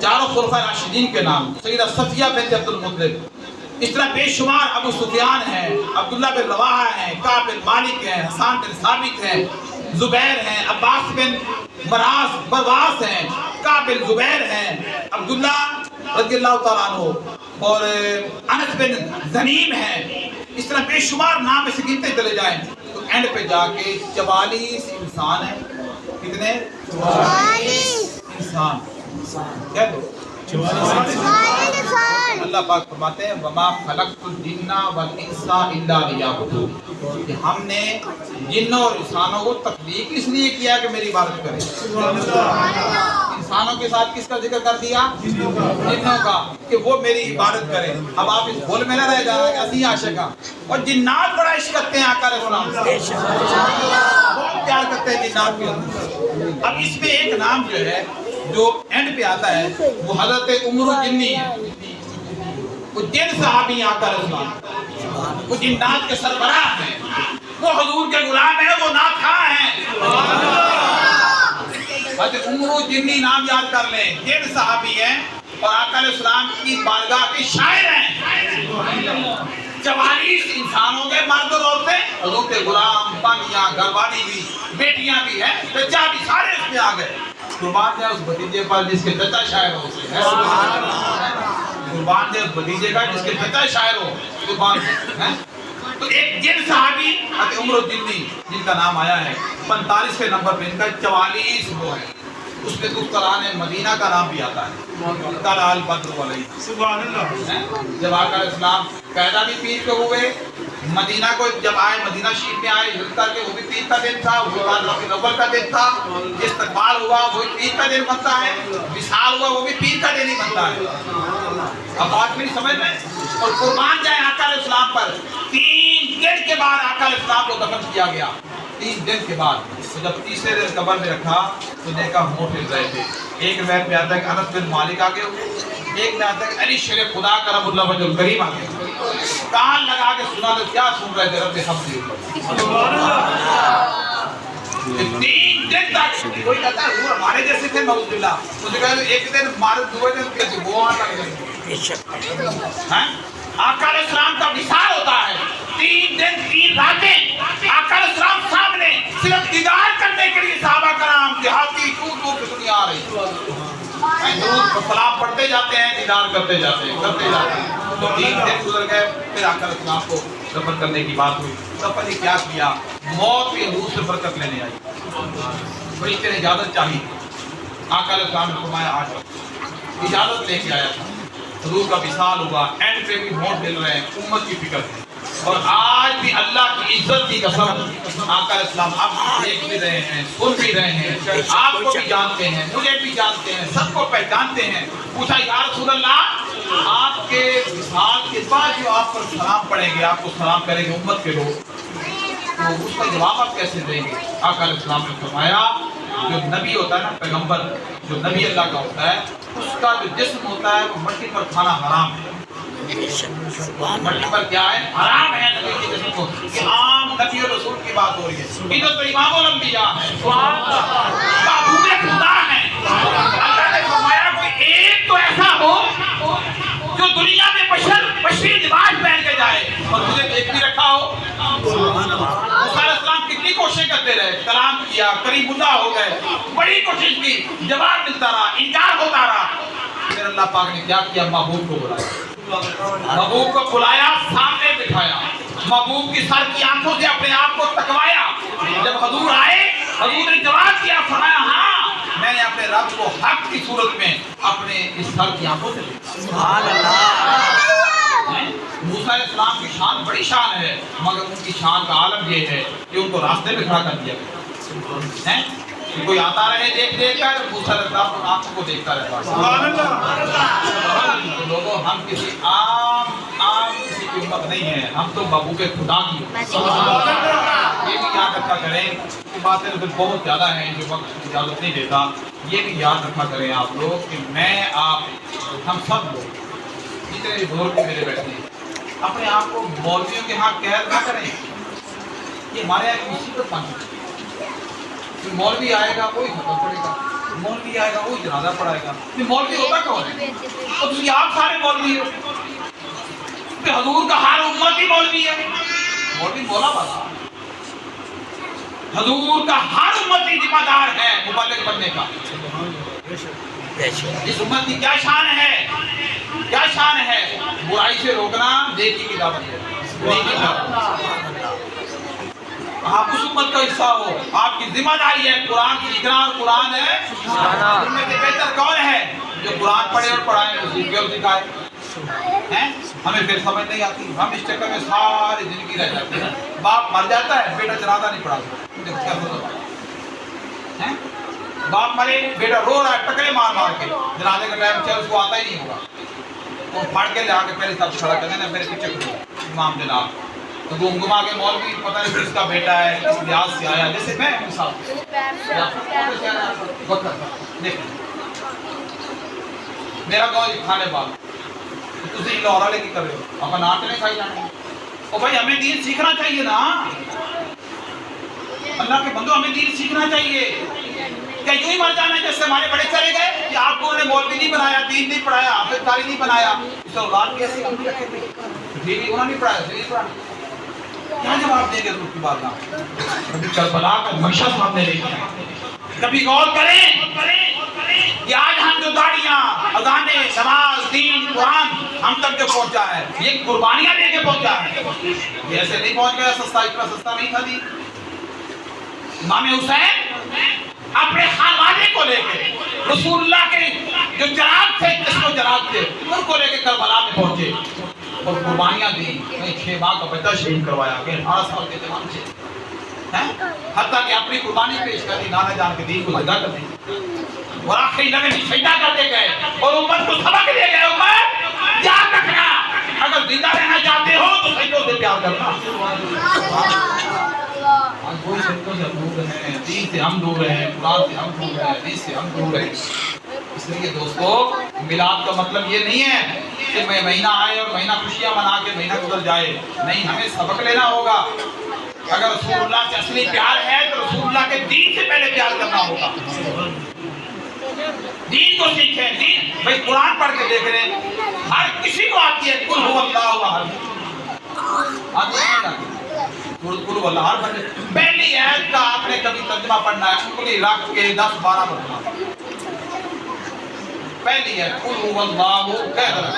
چاروں خلفاء راشدین کے نام، سیدہ صفیہ بنت عبد المطلب، اس طرح بے شمار، ابو سفیان ہیں، عبداللہ بن رواحہ ہیں، کعب بن مالک ہیں، حسان بن ثابت ہیں، زبیر ہیں، عباس بن برواس ہیں، کعب بن زبیر ہیں، عبداللہ رضی اللہ تعالیٰ عنہ، اور انس بن زنیم ہیں۔ اس طرح بے شمار نام میں سے گنتے چلے جائیں تو اینڈ پہ جا کے 44 انسان ہیں۔ کتنے؟ 44 انسان۔ کیا دو؟ اللہ پاک فرماتے ہیں وَمَا خَلَقْتُ الْجِنَّ وَالْإِنسَ إِلَّا لِيَعْبُدُونِ، کہ ہم نے جنوں اور انسانوں کو تخلیق اس لیے کیا کہ میری عبادت کریں۔ انسانوں کے ساتھ کس کا ذکر کر دیا؟ جنوں کا، کہ وہ میری عبادت کریں۔ اب آپ اس بھول میں نہ رہ جانا کہ اسی عاشق ہیں، اور جنات بڑا عشق کرتے ہیں آقا علیہ السلام سے، بہت پیار کرتے ہیں جنات کے اندر۔ اب اس میں ایک نام جو ہے جو اینڈ پہ آتا ہے وہ حضرت عمرو جنی ہے، وہ جن صحابی ہیں آقا علیہ السلام، وہ جنات کے سربراہ ہیں، وہ حضور کے غلام ہیں، وہ نعت خواں ہیں۔ حضرت عمرو جنی نام یاد کر لیں، جن صحابی ہیں اور آقا علیہ السلام کی بارگاہ کے شاعر ہیں۔ 44 انسانوں کے مرد اور عورتیں، حضور کے غلام، بانیاں، گھر والی بھی، بیٹیاں بھی ہیں، بچہ بھی، سارے اس میں آ گئے۔ قربان جائے اس بھتیجے پر جس کے چچا شاعر ہو، قربان جائے اس بھتیجے کا جس کے چچا شاعر ہو، قربان جائے۔ تو ایک جن صحابی حضرت عمرو جنی جن کا نام آیا ہے 45ویں نمبر پہ، ان کا 44 وہ ہے۔ اس میں قرآن مدینہ کا نام بھی آتا ہے، طلع البدر علیہ، سبحان اللہ۔ جب آقا علیہ السلام پیدا بھی پیر کے ہوئے، مدینہ کو جب آئے، مدینہ شریف میں آئے، ہجرت کر کے، وہ بھی پیر کا دن تھا، وہ ربیع الاول کا دن تھا، استقبال ہوا وہ بھی پیر کا دن بنتا ہے، وصال ہوا وہ بھی پیر کا دن ہی بنتا ہے۔ اب بات میری سمجھ میں؟ اور قربان جائے آقا علیہ السلام پر 3 دن کے بعد آقا علیہ السلام کو دفن کیا گیا، 3 دن کے بعد۔ تو جب تیسرے دن قبر میں رکھا تو دیکھا ہونٹ ہل رہے تھے۔ ایک روایت میں آتا ہے کہ انس بن مالک آگے ہوئے، ایک میں آتا ہے کہ علی شیر خدا کرم اللہ وجہ الکریم آگے ہوئے، کان لگا کے سنا لے کیا سن رہے تھے، رب حمد للہ۔ 3 دن تک کوئی کہتا ہے وہ ہمارے جیسے تھے، نعوذ باللہ، مجھے کہا ایک دن ہمارے دوسرے دن کیسے وہ آن لگ گئے۔ آقا علیہ السلام کا وصال ہوتا ہے 3 دن 3 راتیں، آقا علیہ السلام سامنے صرف دیدار کرنے کے لیے صحابہ کرام دیہاتی دور دور سے دنیا آ رہی ہے، درود سلام پڑھتے جاتے ہیں، دیدار کرتے جاتے ہیں، کرتے جاتے ہیں۔ تو 3 دن گزر گئے، پھر آقا علیہ السلام کو دفن کرنے کی بات ہوئی۔ تب نے کیا کیا؟ موت کے حضور سے برکت لینے آئی، فرشتے نے اجازت چاہی، آقا علیہ السلام نے فرمایا آ جاؤ، اجازت لے کے آیا تھا۔ حضور کا وصال ہوا، اینڈ پہ بھی ہونٹ مل رہے ہیں، امت کی فکر ہے۔ اور آج بھی اللہ کی عزت کی قسم، آقا علیہ السلام آپ دیکھ بھی رہے ہیں، سن بھی رہے ہیں، آپ کو بھی جانتے ہیں، مجھے بھی جانتے ہیں، سب کو پہچانتے ہیں۔ پوچھا یا رسول اللہ، آپ کے وصال کے بعد جو آپ پر سلام پڑھیں گے، آپ کو سلام کریں گے امت کے لوگ، تو اس کا جواب آپ کیسے دیں گے؟ آقا علیہ السلام نے فرمایا جو نبی ہوتا ہے نا، پیغمبر جو نبی اللہ کا ہوتا ہے، اس کا جو جسم ہوتا ہے وہ مٹی پر کھانا حرام ہے۔ مٹی پر کیا ہے؟ حرام ہے نبی کے جسم کو۔ کہ عام نبی اور رسول کی بات ہو رہی ہے، ادھر تو امام الانبیاء ہے، محبوب خدا ہے۔ اللہ نے فرمایا کوئی ایک تو ایسا ہو جو دنیا میں بشری لباس پہن کے جائے اور مجھے دیکھ بھی رکھا ہو۔ موسیٰ علیہ السلام کتنی کوشش کرتے رہے، کلام کیا، قریب اللہ ہو گئے، بڑی کوشش کی، جواب ملتا رہا، انکار ہوتا رہا۔ پھر اللہ پاک نے کیا کیا؟ محبوب کو بلایا، محبوب کو بلایا، سامنے بٹھایا، محبوب کی سر کی آنکھوں سے اپنے آپ کو تکوایا۔ جب حضور آئے، حضور نے جواب کیا، فرمایا ہاں میں نے اپنے رب کو حق کی صورت میں اپنے اس سر کی آنکھوں سے دیکھا۔ سبحان اللہ۔ موسیٰ علیہ السلام کی شان بڑی شان ہے، مگر ان کی شان کا عالم یہ ہے کہ ان کو راستے میں کھڑا کر دیا گیا ہے۔ کوئی آتا رہے دیکھ دیکھ کر دوسرا رہتا آنکھوں کو دیکھتا رہتا ہے۔ لوگوں ہم کسی عام کسی کی امت نہیں ہے، ہم تو محبوب خدا کی یہ بھی یاد رکھا کریں کہ باتیں تو بہت زیادہ ہیں جو وقت اجازت نہیں دیتا، یہ بھی یاد رکھا کریں آپ لوگ کہ میں آپ ہم سب لوگ جتنے زور کے میرے بیٹھے ہیں اپنے آپ کو مولویوں کے ہاں قید نہ کریں، یہ ہمارے یہاں ایک مصیبت بن چکی ہے۔ مولوی آئے گا وہی ختم پڑے گا، مولوی آئے گا وہی جنازہ پڑھائے گا۔ مولوی ہوتا کون ہے؟ اور تم آپ سارے مولوی ہو کہ حضور کا ہر امت ہی مولوی ہے۔ مولوی بولا بتا حضور کا ہر امت ہی ذمہ دار ہے مبلغ بننے کا۔ اس امت کی کیا شان ہے، کیا شان ہے؟ برائی سے روکنا، نیکی کی دعوت ہے۔ آپ اس امت کا حصہ ہو، آپ کی ذمہ داری ہے قرآن سیکھنا، اور قرآن ہے ان میں سے بہتر کون ہے جو قرآن پڑھے اور پڑھائے اور سیکھے اور سکھائے۔ ہمیں پھر سمجھ نہیں آتی، ہم اس چکر میں ساری زندگی رہ جاتے ہیں۔ باپ مر جاتا ہے، بیٹا جنازہ نہیں پڑھا سکتا، باپ مرے بیٹا رو رہا ہے ٹکرے مار مار کے، جنازے کا ٹائم چل اس کو آتا ہی نہیں ہوگا، وہ پھاڑ کے لے آ کے پہلے سب کھڑا کر دینا، میرے پیچھے کھڑو امام جناب، تو گمگما کے مولوی پتہ نہیں کس کا بیٹا ہے، کس لحاظ سے آیا، جیسے میں مثال دیکھ میرا گاؤں کھانے بال تسی لاہورا لے کے کر رہے ہو، اپنا ناٹ نہیں کھائی جانے، اور بھائی ہمیں دین سیکھنا چاہیے نا، اللہ کے بندو ہمیں دین سیکھنا چاہیے۔ کیا یوں ہی مر جانا ہے جیسے ہمارے بڑے چلے گئے کہ آپ کو انہوں نے مولوی نہیں بنایا، دین نہیں پڑھایا، حافظ قاری نہیں بنایا، اس اولاد کی ایسی کمی رکھے تھے، دین انہوں نے نہیں پڑھایا، دین نہیں پڑھایا، کیا جواب دیں گے اس کی بات کا؟ کبھی کربلا کا منشا سامنے لے کے کبھی غور کریں کہ آج ہم جو داڑیاں، اذانیں، نماز، دین، قرآن ہم تک جو پہنچا ہے، یہ قربانیاں دے کے پہنچا ہے، یہ ایسے نہیں پہنچ گیا سستا، اتنا سستا نہیں تھا دی۔ امام حسین اپنے خانوادے کو لے کے رسول اللہ کے جو چراغ تھے، جس کو چراغ تھے، ان کو لے کے کربلا میں پہنچے اور قربانیاں دی، 6 ماہ کا بچہ شہید کروایا کہ 18 سال کے جوان سے، حتیٰ کہ اپنی قربانی پیش کر دی، نانا جان کے دین کو زندہ کر دی، اور آخری لمحے بھی سجدہ کرتے گئے اور امت کو سبق دے گئے، امت یاد رکھنا اگر زندہ رہنا چاہتے ہو تو سجدوں سے پیار کرنا۔ آج کوئی سجدوں سے دور ہیں، دین سے ہم دور ہیں، قرآن سے ہم دور ہیں، حدیث سے ہم دور ہیں۔ اس لیے دوستو میلاد کا مطلب یہ نہیں ہے کہ مہینہ آئے اور مہینہ خوشیاں منا کے مہینہ گزر جائے، نہیں، ہمیں سبق لینا ہوگا۔ اگر رسول اللہ سے اصلی پیار ہے تو رسول اللہ کے دین سے پہلے پیار کرنا ہوگا، دین کو سیکھیں۔ دین بھائی قرآن پڑھ کے دیکھ رہے ہیں، ہر کسی کو آتی ہے قل هو اللہ احد، آتی ہے قل هو اللہ احد، پہلی آیت کا آپ نے کبھی ترجمہ پڑھنا ہے، انگلی رکھ کے 10-12 مرتبہ پہلی ہے قل هو اللہ، کہہ رہا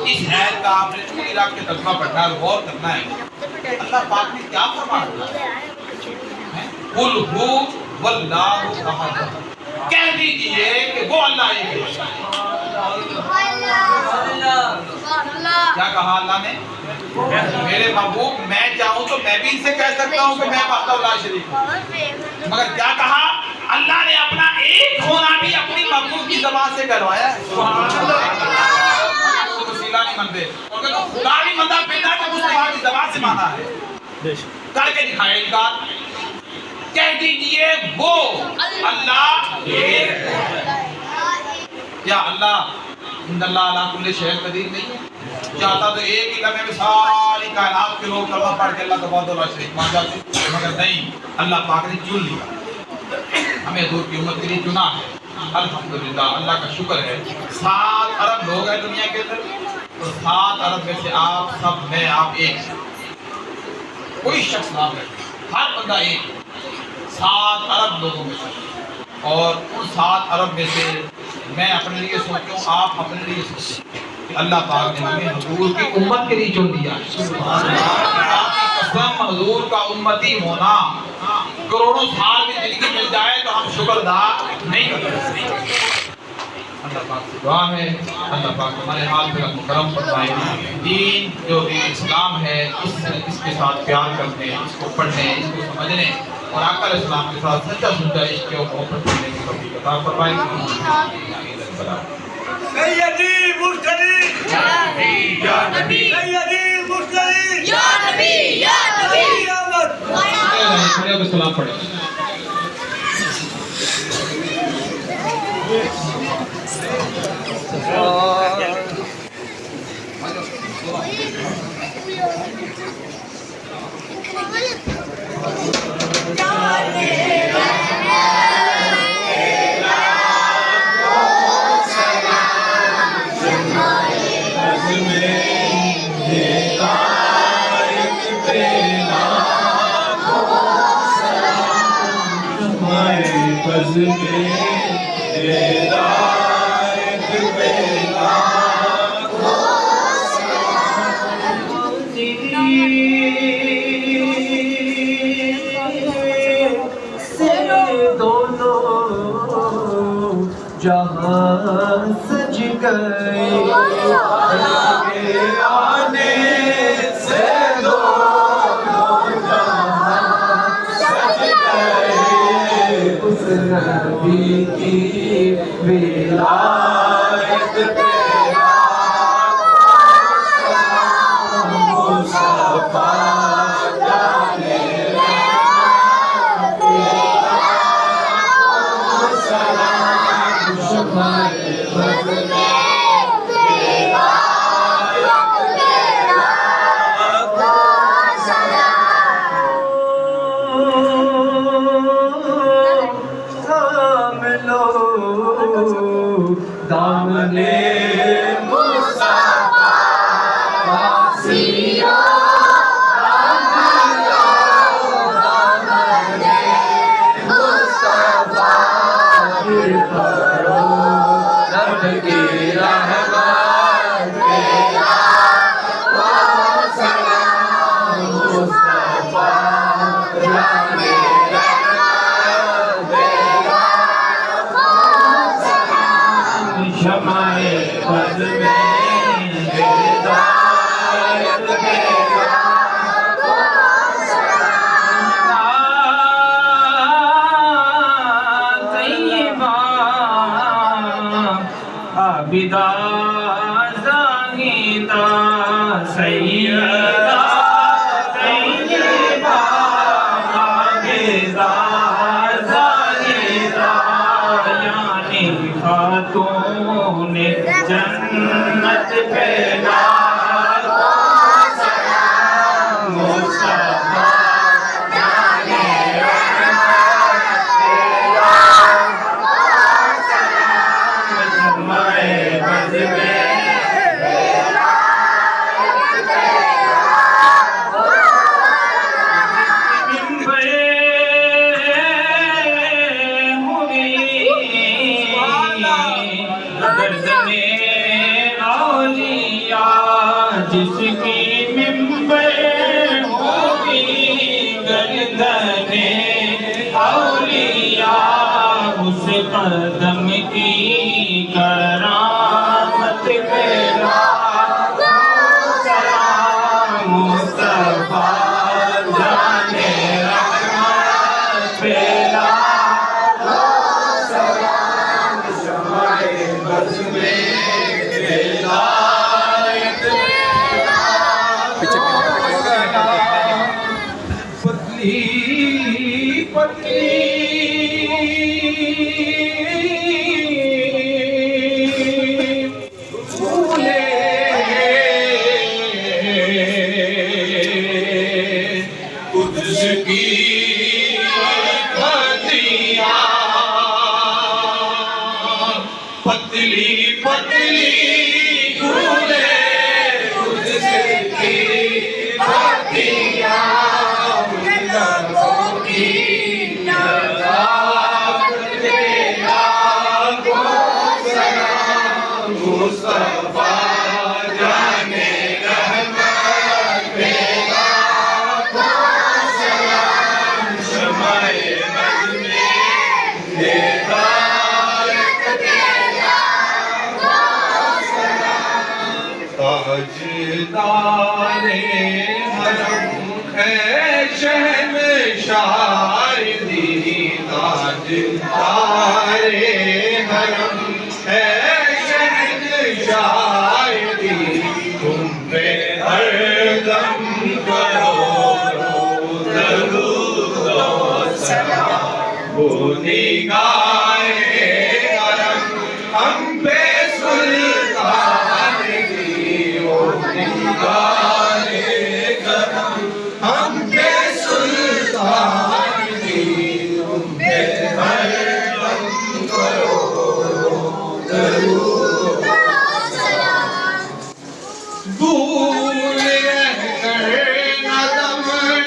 اس آیت کا آپ نے انگلی رکھ کے ترجمہ پڑھنا ہے، غور کرنا ہے اللہ پاک نے کیا فرمایا۔ قل هو واللہ احد، کہہ دیجئے کہ وہ اللہ ایک ہے۔ کیا کہا اللہ نے؟ میرے محبوب میں چاہوں تو میں بھی ان سے کہہ سکتا ہوں کہ میں وحدہ لا شریک ہوں، مگر کیا کہا اللہ نے اپنا ایک ہونا بھی اپنی محبوب کی زبان سے کروایا ہے۔ وسیلہ نہیں مانتے، اور کہ خدا نہیں مانتا پیدا کہ مصطفیٰ کی زبان سے مانا ہے، کر کے دکھائے انکار۔ کہہ دیجئے وہ اللہ ایک ہے۔ کیا اللہ ان اللہ علی کل شیء قدیر نہیں ہے؟ چاہتا تو ایک ہی لمحے میں ساری کائنات کے لوگ کلمہ پڑھ کے اللہ تبارک و تعالیٰ شریک مان جاتے، مگر نہیں، اللہ پاک نے چن لیا، ہمیں حضور کی امت کے لیے چنا ہے۔ الحمدللہ، اللہ کا شکر ہے۔ 7 ارب لوگ ہیں دنیا کے اندر، اور 7 ارب میں سے آپ سب میں آپ ایک، کوئی شخص نہ ہے، ہر بندہ ایک، 7 ارب لوگوں میں سے، اور ان 7 ارب میں سے میں اپنے لیے سوچوں، آپ اپنے لیے سوچیں کہ اللہ پاک نے ہمیں حضور کی امت کے لیے چن دیا ہے۔ آپ کی قسم، حضور کا امتی ہونا کروڑوں سال میں زندگی مل جائے تو ہم شکر ادا نہیں کر سکتے۔ اللہ پاک سے دعا ہے اللہ پاک ہمارے حال پہ رحم و کرم فرمائے. دین جو دین اسلام ہے اس کے ساتھ پیار کرنے، اس کو پڑھنے، اس کو سمجھنے اور آقا علیہ السلام کے ساتھ سچا سچا عشق و محبت کرنے کی توفیق عطا فرمائے. سیدی مرسلی یا نبی یا نبی سیدی مرسلی یا نبی یا نبی. قیامت کھڑے ہو کے سلام پڑھیں. جہاں سج گئے آنے سے دونوں جہاں سج گئے اس نبی کی ولایت پہ مصطفیٰ جانے دامنے عابدہ زاہدہ سیدہ طیبہ عابدہ زاہدہ یعنی خاتون جنت پہ جس کی ممبر ہوگی گردن اولیاء اس قدم کی کرامت پہ سلام مصطفیٰ جانے رحمت پہ سلام شمع بز میں پتلی پتلی پھولے قدس کی پتیاں لبوں کی نزاکت پہ لاکھوں سلام مصطفیٰ جانے رحمت پہ لاکھوں سلام شمع بز میں ہدایت پہ تاجدار حرم ہے شہنشاہ دی تاجدار حرم ہے شہنشاہ دی تم پہ ہر دم کرو درود و سلام وہ نگاہ کرم ہم پہ سلطان کی وہ نگاہ کرم ہم پہ سلطان کی تم پہ ہر دم کرو درود دور رہ کر قدم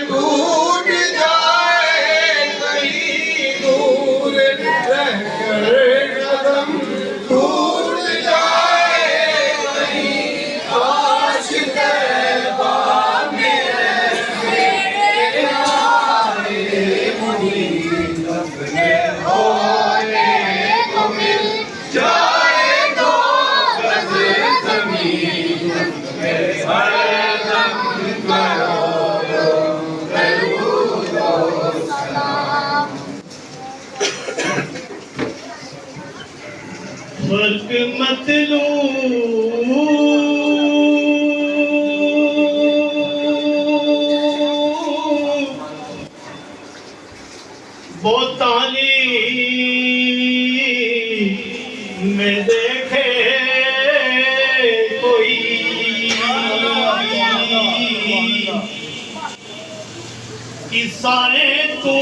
ٹوٹ جائے کہیں دور رہ کر قدم ٹوٹ جائے کہیں کاش طیبہ میں میرے آئے منیر اپنے ہوئے تو مل جائے دو گز زمین ہر دم کرو درود و سلام فرق مطلوب بوتانی میں دیکھے کوئی کسائے تو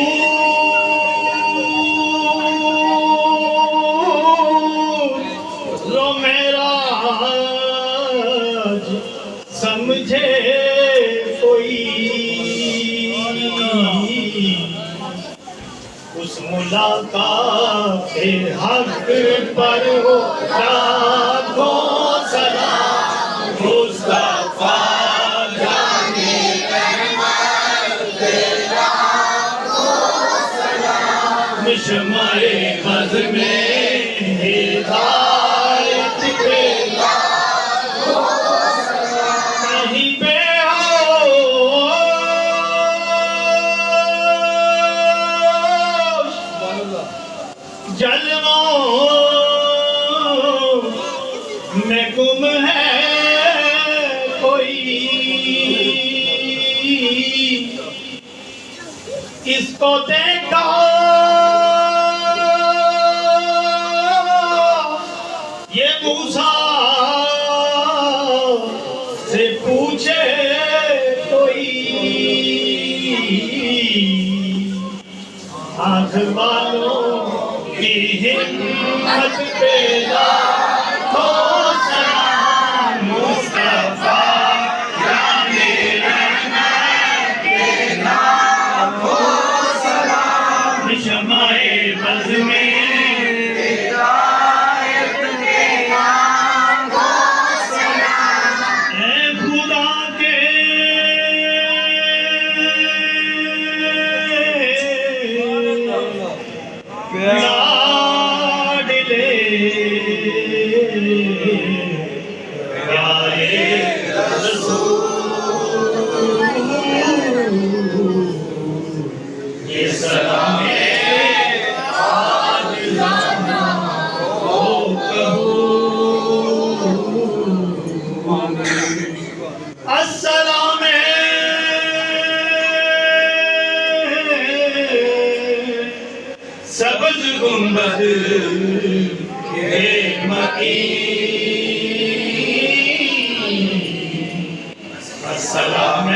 رو میرا سمجھے کوئی اس ملاقات کے حق پر ہو لاکھوں سلام مصطفیٰ جانے شمع بز میں ہدایت کے کہیں پہ جلووں میں گم ہے کوئی اس کو دیکھا یہ موسیٰ سے پوچھے کوئی آنکھ والوں کی ہمت پہ لاکھوں سلام مصطفیٰ جانے رحمت کے لاکھوں سلام شمع بز میں ہدایت کے لاکھوں سلام اے خدا کے لاڈلے پیارے رسول یہ سلام عاجزانہ ہو کہو السلام سبز گنبد کے مکین السلام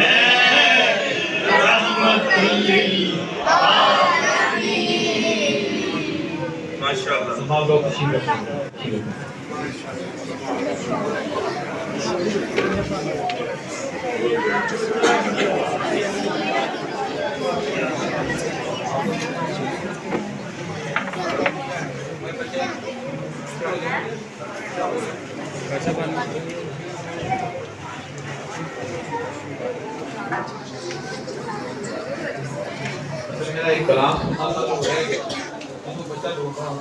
رحمت للعالمین ماشاءاللہ میرا ایک کلام سننا تھا جو ہے کہ بچہ ڈھونڈ رہا ہوں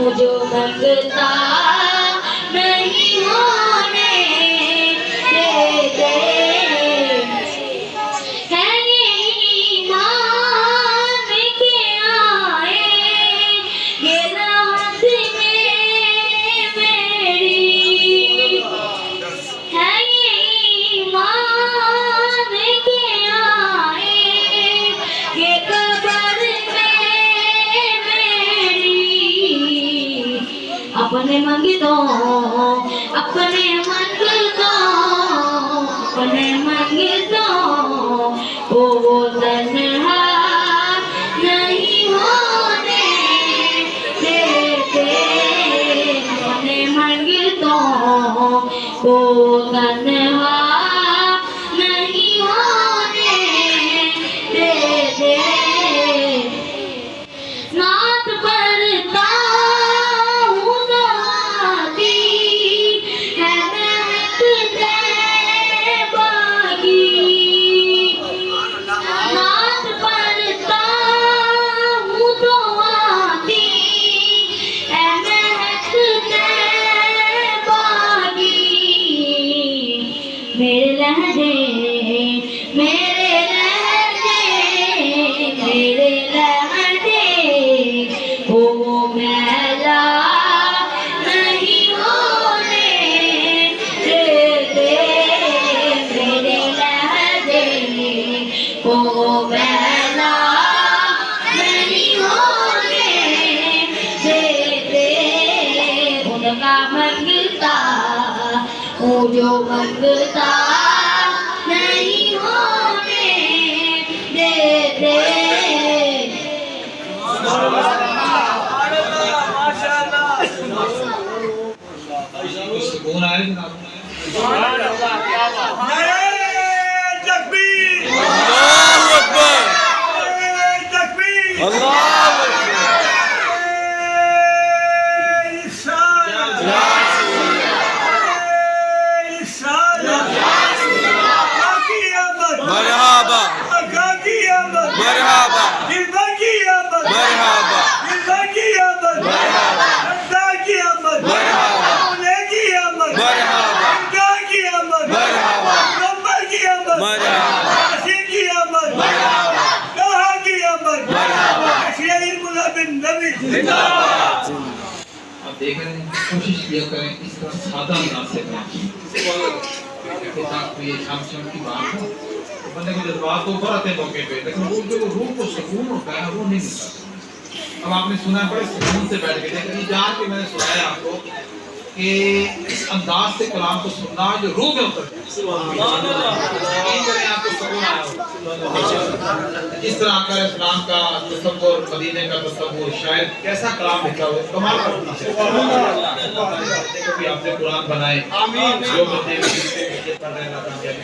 جو منگتا نہیں ہونے دیتے ہے یہ ایمان کے آئے یہ رات میں میری ہے یہ ایمان کے آئے یہ قبر میں میری اپنے منگتوں اپنے منگتوں وہ تنہا نہیں ہونے دیتے اپنے منگتوں وہ تنہا نہیں ہونے دیتے نعت پڑھتا ہوں گاتی ہے مہک طیبہ کی نعت پڑھتا ہوں تو آتی ہے مہک طیبہ کی میرے لہجے وہ میلا نہیں ہونے دیتے میرے لہجے وہ میلا نہیں ہونے دیتے ان کا منگتا وہ جو منگتا نہیں ہونے دیتے سکون آئے جناب تکبیر اللہ اکبر تکبیر اللہ مرحبا مرحبا مرحبا آپ دیکھ رہے ہیں کوشش کیا کریں اس طرح سادہ انداز سے کریں تاکہ یہ شام شام کی بات ہو بندے کو جذبات تو اوپر آتے ہیں موقع پہ لیکن وہ جو روح کو سکون ہوتا ہے وہ نہیں ملتا اب آپ نے سنا بڑے سکون سے بیٹھ کے لیکن یہ جان کے میں نے سنایا آپ کو کہ اس انداز سے کلام کو سننا جو روح میں اتر یقین کریں آپ کو سکون آیا ہوگا اس طرح کا اسلام کا تصور مدینے کا تصور شاید کیسا کلام لکھا ہوا ہے کمال کا ہونا چاہیے دیکھو بھی آپ نے قرآن بنائے جو بندے پڑھ رہے ہیں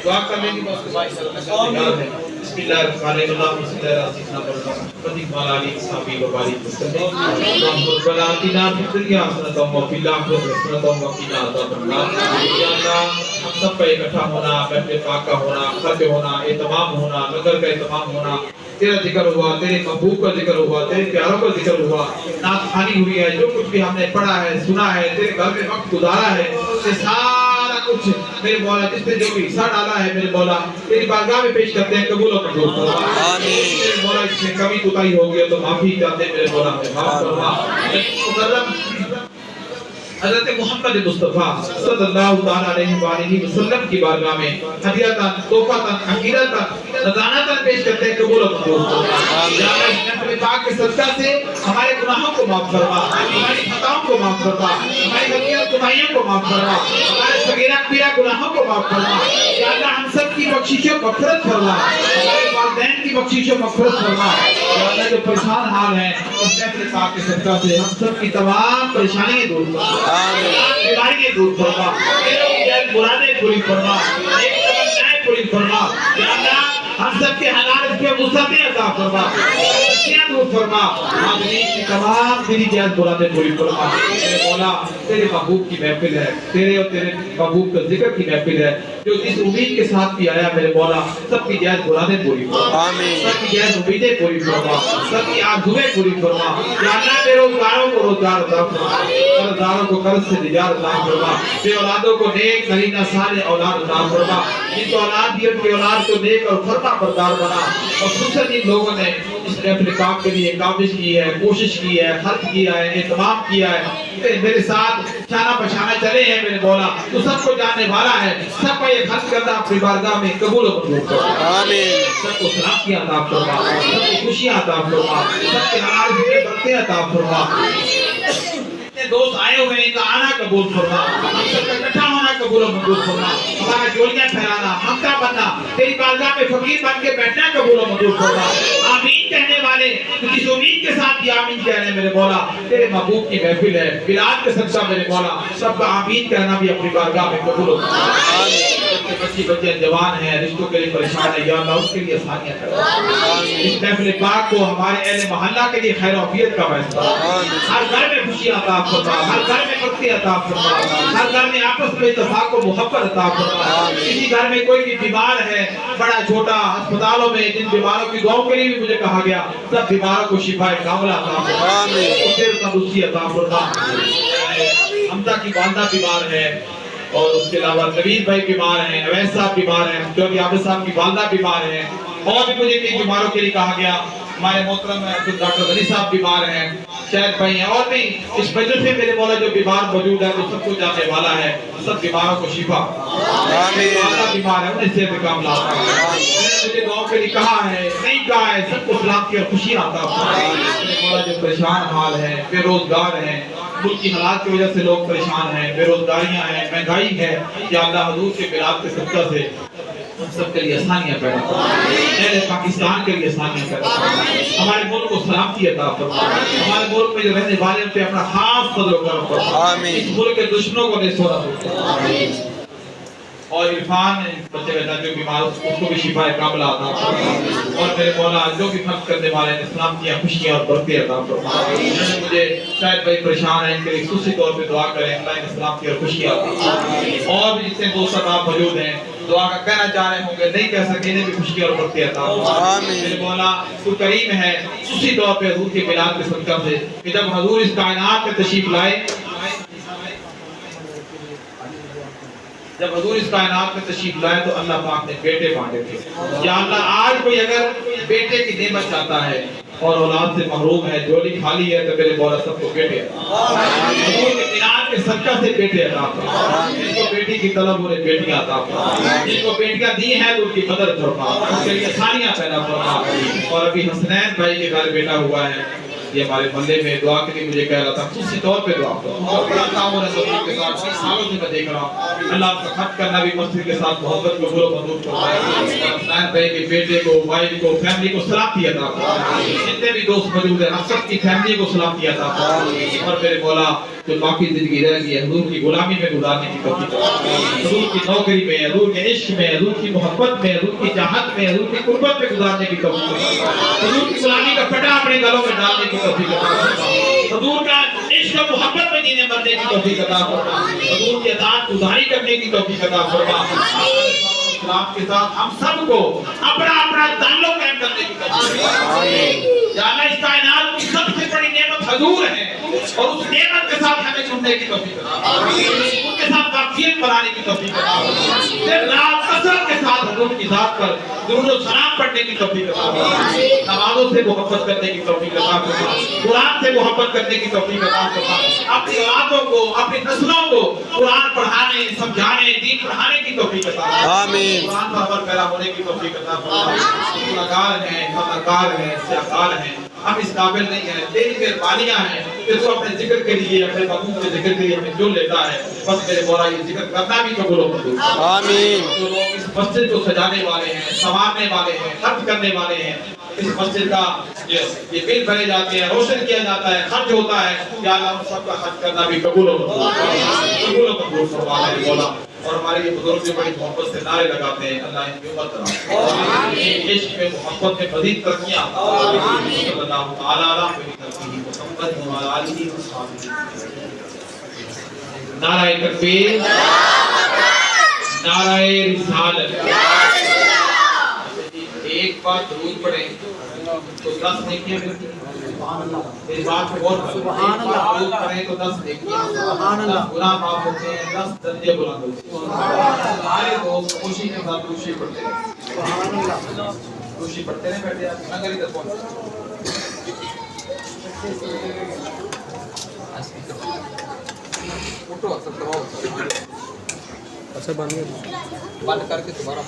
دعا کر لیں گے بس بھائی صلی اللہ علیہ وسلم بسم اللہ الرحمن الرحیم اللهم صل على سيدنا محمد وعلى اله وصحبه وبارك وسلم اللهم ربنا آتنا في الدنيا حسنة وفي الآخرة حسنة وقنا عذاب النار یا اللہ ہم سب کا اکٹھا ہونا بیت پاک کا ہونا خرچ ہونا اہتمام ہونا نظر کا اہتمام ہونا تیرا ذکر ہوا تیرے محبوب کا ذکر ہوا تیرے پیاروں کا ذکر ہوا نعت خوانی ہوئی ہے جو کچھ بھی ہم نے پڑھا ہے سنا ہے تیرے گھر میں وقت گزارا ہے یہ سارا کچھ میرے مولا جس نے جو بھی حصہ ڈالا ہے میرے مولا تیری بارگاہ میں پیش کرتے ہیں قبول و منظور فرما میرے مولا اس میں کمی کوتاہی ہو گئی تو معافی چاہتے ہیں میرے مولا ہمیں معاف فرما حضرت محمد مصطفیٰ صلی اللہ علیہ وآلہ وسلم کی بارگاہ میں ہدیہ تحفہ عقیدت نذرانہ پیش کرتے ہیں قبول و منظور فرما یا اللہ اس نبی پاک کے صدقہ سے ہمارے گناہوں کو معاف فرما ہماری خطاؤں کو معاف فرما ہماری غلطیوں کوتاہیوں کو معاف فرما ہمارے صغیرہ کبیرہ گناہوں کو معاف فرما یا اللہ ہم سب کی بخشش و مغفرت فرما ہمارے والدین کی بخشش و مغفرت فرما یا اللہ جو پریشان حال ہیں اس نبی پاک کے صدقہ سے ہم سب کی تمام پریشانیاں دور فرما بیماریاں دور فرما مرادیں پوری فرما ایک تمنائیں پوری فرما یا اللہ ہم سب کے حالات پہ وسعتیں عطا فرما بچے کمزوریاں دور فرما، حاضرین کی تمام دلی جہت براتیں پوری فرما۔ اے مولا تیرے محبوب کی محفل ہے، تیرے اور تیرے محبوب کا ذکر کی محفل ہے، جو اس امید کے ساتھ بھی آیا میرے مولا سب کی جہت براتیں پوری فرما، آمین۔ سب کی جہت امیدیں پوری فرما، سب کی آرزویں پوری فرما۔ یا اللہ بے روزگاروں کو روزگار عطا فرما، قرض داروں کو قرض سے نجات عطا فرما، بے اولادوں کو نیک نرینہ صالح اولاد عطا فرما، جن کو اولاد دی ان کی اولاد کو نیک اور فرما بردار بنا۔ اور خصوصاً جن لوگوں نے اس محفل پاک کے لیے کاوش کی ہے، کوشش کی ہے، خرچ کیا ہے، اہتمام کیا ہے، میرے ساتھ شانہ بشانہ چلے ہیں میرے مولا، تو سب کو جاننے والا ہے، سب کا یہ خرچ کرنا اپنی بارگاہ میں قبول و منظور کرنا۔ آمین۔ سب کو سلامتیاں عطا فرما، سب کو خوشیاں عطا فرما، سب کے حلال میں برکتیں عطا فرما۔ اتنے دوست آئے ہوئے ہیں، ان کا آنا قبول فرما، ہم سب کا اکٹھا ہونا قبول و منظور فرما، ہمارا جوڑیاں پھیلانا، ممتا بننا، تیری بارگاہ میں فقیر بن کے بیٹھنا قبول و منظور فرما۔ آمین کہنے والے تو جس امید کے ساتھ بھی آمین کہہ رہے ہیں میرے مولا، تیرے محبوب کی محفل ہے، بلاد کے صدقہ میرے مولا سب کا آمین کہنا بھی اپنی بارگاہ میں قبول و منظور فرما۔ بچی بچے جوان ہیں، رشتوں کے لیے پریشان ہے، یا اللہ اس کے لیے آسانیاں کرو۔ اس محفل پاک کو ہمارے اہل محلہ کے لیے خیر و عافیت کا باعث بنا۔ ہر گھر میں خوشی عطا فرما، ہر گھر میں برکت عطا فرما، ہر گھر میں آپس میں اتفاق و محبت عطا فرما۔ کسی گھر میں کوئی بھی بیمار ہے، بڑا چھوٹا، ہسپتالوں میں جن بیماروں کی دعاؤں کے لیے بھی مجھے کہا گیا، سب بیماروں کو شفا کاملہ عطا فرما، اسے تندرستی عطا فرما۔ حمزہ کی والدہ بیمار ہے، اور اس کے علاوہ نوید بھائی بیمار ہیں، اویس صاحب بیمار ہیں، چودھری عابد صاحب کی والدہ بیمار ہیں، اور بھی مجھے کئی بیماروں کے لیے کہا گیا۔ ہمارے محترم ڈاکٹر غنی صاحب بیمار ہیں، شاید بھائی ہیں، اور بھی اس وجہ سے میرے مولا جو بیمار موجود ہے وہ سب کو جاننے والا ہے، سب بیماروں کو شفا۔ والدہ بیمار ہے، انہیں صحت کاملہ عطا فرما۔ مجھے دعاؤں کے لیے کہا ہے، نہیں کہا ہے، سب کو سلامتی اور خوشی عطا فرما۔ میرے مولا جو پریشان حال ہے، بے روزگار ہیں، ملک کی حالات کی وجہ سے لوگ پریشان ہیں، بے روزگاریاں ہیں، مہنگائی ہے، یا اللہ حضور کے ملاد کے صدقہ سے ہم سب کے لیے آسانیاں پیدا فرما، اہل پاکستان کے لیے آسانیاں پیدا فرما، ہمارے ملک کو سلامتی عطا فرما، ہمارے ملک میں جو رہنے والے ان پہ اپنا خاص فضل و کرم فرما، اس ملک کے دشمنوں کو نصورت فرما۔ اور عرفان بچے کا جو بیمار اس کو بھی شفا کاملہ عطا فرما، اور میرے مولا جو بھی خرچ کرنے والے ہیں اسلام کی خوشیاں اور برکتیں عطا فرما۔ مجھے شاید بھائی پریشان ہیں، ان کے لیے خصوصی طور پہ دعا کریں، اللہ ان اسلام کی اور خوشیاں عطا فرما۔ اور بھی جتنے دوست آپ موجود ہیں دعا کا کہنا چاہ رہے ہوں گے، نہیں کہہ سکے، انہیں بھی خوشیاں اور برکتیں عطا فرما۔ میرے مولا تو کریم ہے، خصوصی طور پہ حضور کے ملاد کے صدقہ سے کہ جب حضور اس کائنات میں تشریف لائے، جب حضور اس کائنات میں تشریف لائے تو اللہ پاک نے بیٹے مانگے تھے۔ یا اللہ آج کوئی اگر بیٹے کی نعمت چاہتا ہے اور اولاد سے محروم ہے، جولی خالی ہے، تو میرے مولا سب کو بیٹے عطا، حضور کے ملاد کے صدقہ سے بیٹے عطا فرما۔ جن کو بیٹی کی طلب انہیں بیٹیاں عطا فرما، جن کو بیٹیاں دی ہیں تو ان کی مدد فرما، ان کے لیے آسانیاں پیدا فرما۔ اور ابھی حسنین بھائی کے گھر بیٹا ہوا ہے، یہ ہمارے محلے میں دعا کے لیے مجھے کہہ رہا تھا، خصوصی طور پہ دعا کرو، اور بڑا تعاون ہے سب کے ساتھ، 20 سالوں سے میں دیکھ رہا ہوں، اللہ آپ کا خط کرنا بھی مسجد کے ساتھ محبت کو بولو منظور فرمائے۔ حسنین بھائی کے بیٹے کو، وائف کو، فیملی کو سلامتی عطا فرمائے، جتنے بھی دوست موجود ہیں ہم سب کی فیملی کو سلامتی عطا فرمائے، اور میرے مولا جو باقی زندگی رہ گئی ہے حضور کی غلامی میں گزارنے کی توفیق عطا فرمائے، حضور کی نوکری میں، حضور کے عشق میں، حضور کی محبت میں، حضور کی چاہت میں، حضور کی قربت میں گزارنے کی توفیق عطا فرمائے، حضور کی غلامی کا پٹا اپنے گلوں میں ڈالنے کی توفیق عطا فرمائے، حضور کا عشق و محبت میں جینے مرنے کی توفیق عطا فرما، حضور کی اطاعت گزاری کرنے کی توفیق عطا فرما، اسلام کے ساتھ ہم سب کو اپنا اپنا تعلق قائم کرنے کی توفیق عطا فرما۔ یا اللہ اس کائنات کی سب سے بڑی نعمت حضور ہے، اور اس نعمت کے ساتھ ہمیں جڑنے کی توفیق عطا فرما، ان کے ساتھ واقفیت بنانے کی توفیق عطا فرما، پھر رات اثر کے ساتھ حضور کی ذات پر درود و سلام پڑھنے کی توفیق عطا فرما، نمازوں سے محبت کرنے کی توفیق عطا فرما، قرآن سے محبت کرنے کی توفیق عطا فرما، اپنی اولادوں کو، اپنی نسلوں کو قرآن پڑھانے، سمجھانے، دین پڑھانے کی توفیق عطا فرما، آمین۔ قرآن پر عمل پیرا ہونے کی توفیق عطا فرما۔ گناہگار ہیں، خطاکار ہیں، سیاہکار ہیں، ہم اس قابل نہیں ہیں، تیری مہربانیاں ہیں کہ تو اپنے ذکر کے لیے، اپنے محبوب کے ذکر کے لیے ہمیں جو لیتا ہے، بس میرے مولا یہ ذکر کرنا بھی قبول و منظور۔ آمین۔ جو لوگ اس مسجد کو سجانے والے ہیں، سنوارنے والے ہیں، خرچ کرنے والے ہیں، اس مسجد کا یہ بل بھرے جاتے ہیں، روشن کیا جاتا ہے، خرچ ہوتا ہے، یا اللہ ہم سب کا خرچ کرنا بھی قبول و منظور فرما۔ قبول و منظور فرما میرے مولا۔ اور ہمارے یہ بزرگ جو بڑی محبت سے نعرے لگاتے ہیں اللہ ان کی عمر کرا عشق میں محبت میں مزید ترقیاں صلی اللہ تعالی علیہ محمد وعلی آلہ وصحبہ نعرہ تکبیر نعرہ رسالت ایک بار درود پڑھیں تو 10 نیکیاں ملتی ہیں اس بات کو غور کریں ایک بار درود پڑھیں تو 10 نیکیاں 10 گناہ معاف ہوتے ہیں 10 درجے بلند ہوتے ہیں ہمارے دوست خوشی کے ساتھ خوشی پڑھتے ہیں خوشی پڑھتے رہیں بیٹھے آپ اگر ادھر پہنچ اٹھو سب دباؤ اچھا بند کر کے دوبارہ